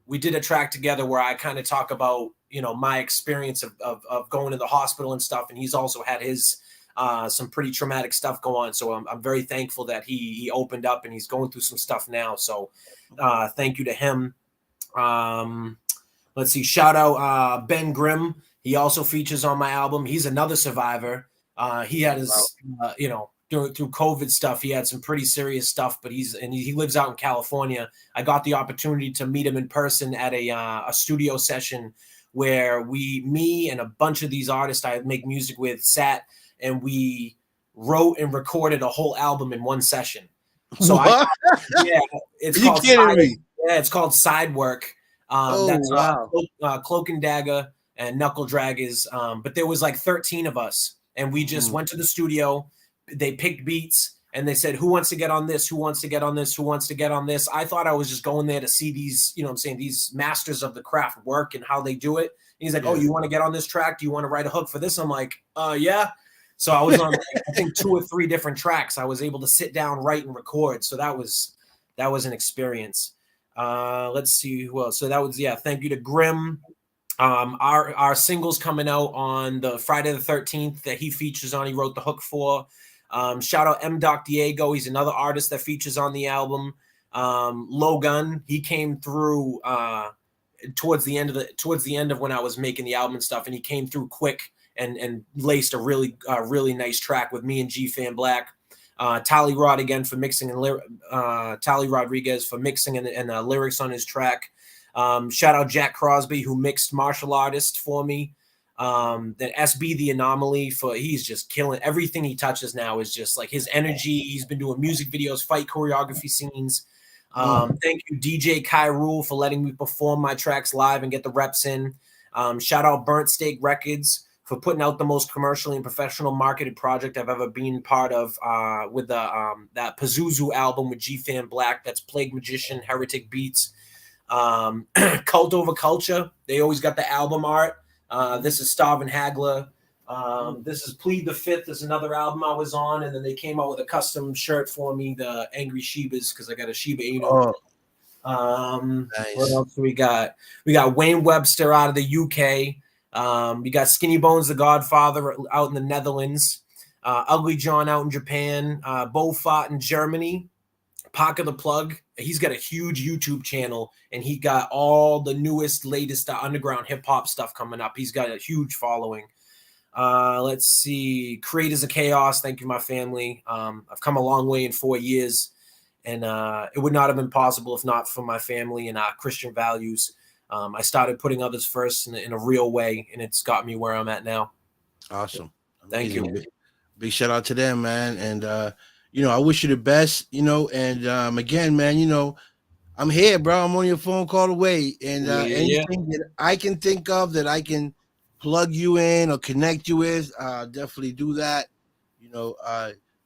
We did a track together where I kind of talk about, my experience of going to the hospital and stuff. And he's also had his, some pretty traumatic stuff go on. So I'm very thankful that he opened up and he's going through some stuff now. So, thank you to him. Let's see. Shout out, Ben Grimm. He also features on my album. He's another survivor. He had his, through COVID stuff, he had some pretty serious stuff, but he lives out in California. I got the opportunity to meet him in person at a studio session where me and a bunch of these artists I make music with sat and we wrote and recorded a whole album in one session. So What? it's Are you called kidding me? Yeah, it's called Side Work. That's wow. Cloak and Dagger and Knuckle Draggers. But there was like 13 of us, and we just went to the studio. They picked beats, and they said, "Who wants to get on this? Who wants to get on this? Who wants to get on this?" I thought I was just going there to see these, you know what I'm saying, these masters of the craft work and how they do it. And he's like, "Oh, you want to get on this track? Do you want to write a hook for this?" I'm like, yeah. So I was on, I think, 2 or 3 different tracks. I was able to sit down, write, and record. So that was an experience. Let's see who else. So that was, thank you to Grim. Our single's coming out on the Friday the 13th that he features on. He wrote the hook for. Shout out M. Doc Diego. He's another artist that features on the album. Logun, he came through towards the end of when I was making the album and stuff, and he came through quick and laced a really nice track with me and G Fan Black. Tally Rod again for mixing and Tally Rodriguez for mixing and lyrics on his track. Shout out Jack Crosby, who mixed Martial Artist for me. Then SB The Anomaly, he's just killing everything he touches now. Is just like his energy. He's been doing music videos, fight choreography scenes. Thank you DJ Kai Rule for letting me perform my tracks live and get the reps in. Shout out Burnt Steak Records for putting out the most commercially and professional marketed project I've ever been part of, with that Pazuzu album with G Fan Black. That's Plague Magician, Heretic Beats. Cult Over Culture, they always got the album art. This is Starvin Hagler. This is Plead the Fifth, is another album I was on, and then they came out with a custom shirt for me, the Angry Shebas, because I got a Sheba Inu. Nice. What else do we got? We got Wayne Webster out of the UK. We got Skinny Bones, the Godfather, out in the Netherlands. Ugly John out in Japan. Bo Fott in Germany. Pocket the Plug. He's got a huge YouTube channel, and he got all the newest, latest underground hip hop stuff coming up. He's got a huge following. Let's see. Creators of Chaos. Thank you, my family. I've come a long way in 4 years, and it would not have been possible if not for my family and Christian values. I started putting others first in a real way, and it's got me where I'm at now. Awesome. Thank you. Big shout out to them, man. And, I wish you the best, and again, man, I'm here, bro. I'm on your phone call away. And anything that I can think of that I can plug you in or connect you with, definitely do that.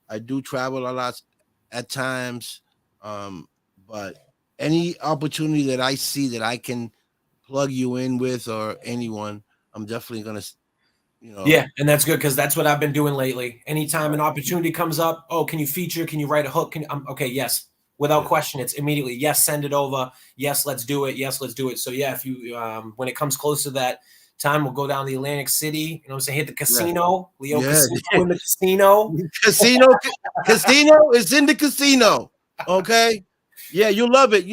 I do travel a lot at times, but any opportunity that I see that I can plug you in with or anyone, I'm definitely gonna, Yeah, and that's good because that's what I've been doing lately. Anytime an opportunity comes up, can you feature? Can you write a hook? Okay, yes, without question, it's immediately yes. Send it over. Yes, let's do it. Yes, let's do it. So yeah, if you when it comes close to that time, we'll go down to Atlantic City. You know what I'm saying? Hit the casino. LeoCaseeNo in the casino. Casino is in the casino. Okay. Yeah, you'll love it.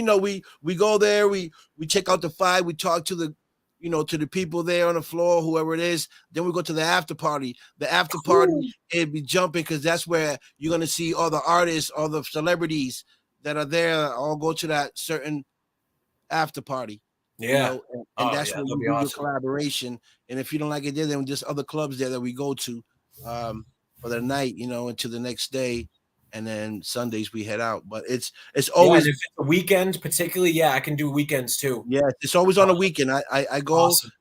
We go there, we check out the fight, we talk to the to the people there on the floor, whoever it is. Then we go to the after party. The after party, it'd be jumping because that's where you're gonna see all the artists, all the celebrities that are there, all go to that certain after party. Yeah. And that's where you do your collaboration. And if you don't like it there, then there's other clubs there that we go to for the night, until the next day. And then Sundays we head out, but it's always if it's a weekend, particularly. Yeah, I can do weekends too. Yeah, it's always on a weekend. I go. Awesome.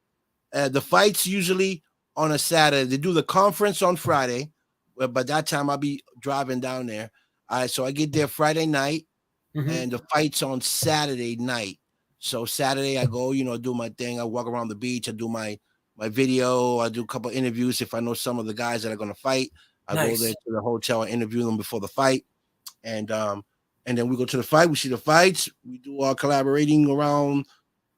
The fights usually on a Saturday. They do the conference on Friday, but by that time I'll be driving down there. So I get there Friday night, and the fight's on Saturday night. So Saturday I go, do my thing. I walk around the beach. I do my video. I do a couple interviews if I know some of the guys that are going to fight. I go there to the hotel and interview them before the fight. And then we go to the fight. We see the fights. We do our collaborating around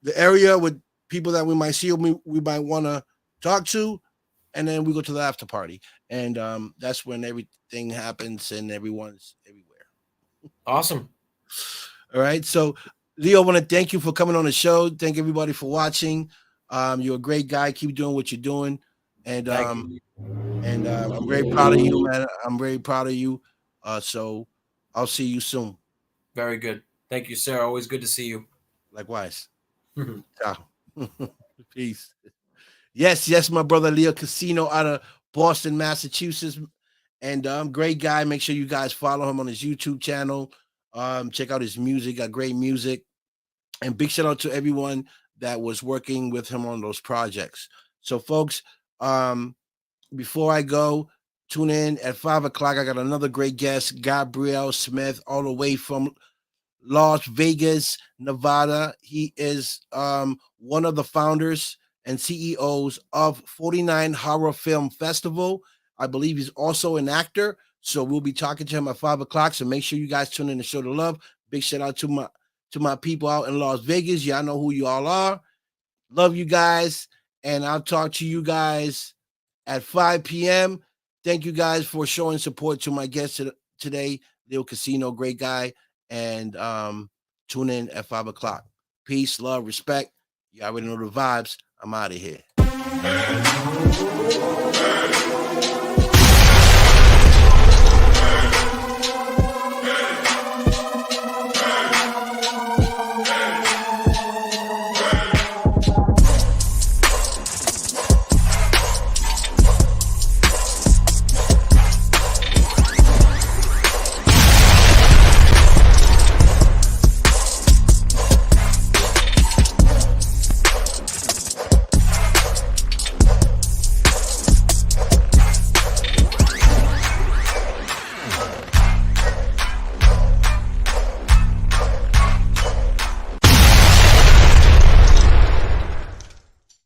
the area with people that we might see, we might want to talk to. And then we go to the after party. And that's when everything happens and everyone's everywhere. Awesome. All right. So, Leo, I want to thank you for coming on the show. Thank everybody for watching. You're a great guy. Keep doing what you're doing. And And I'm very proud of you, man. I'm very proud of you. So I'll see you soon. Very good. Thank you, sir. Always good to see you. Likewise. Ciao. Peace. Yes, my brother LeoCaseeNo out of Boston, Massachusetts. And great guy. Make sure you guys follow him on his YouTube channel. Check out his music, got great music. And big shout out to everyone that was working with him on those projects. So, folks, before I go, tune in at 5 o'clock. I got another great guest, Gabriel Smith, all the way from Las Vegas, Nevada. He is one of the founders and CEOs of 49 Horror Film Festival. I believe he's also an actor. So we'll be talking to him at 5 o'clock. So make sure you guys tune in to show the love. Big shout out to my people out in Las Vegas. Y'all know who you all are. Love you guys. And I'll talk to you guys at 5 p.m. Thank you guys for showing support to my guest today, LeoCaseeNo, great guy. And tune in at 5 o'clock. Peace, love, respect. You already know the vibes. I'm out of here.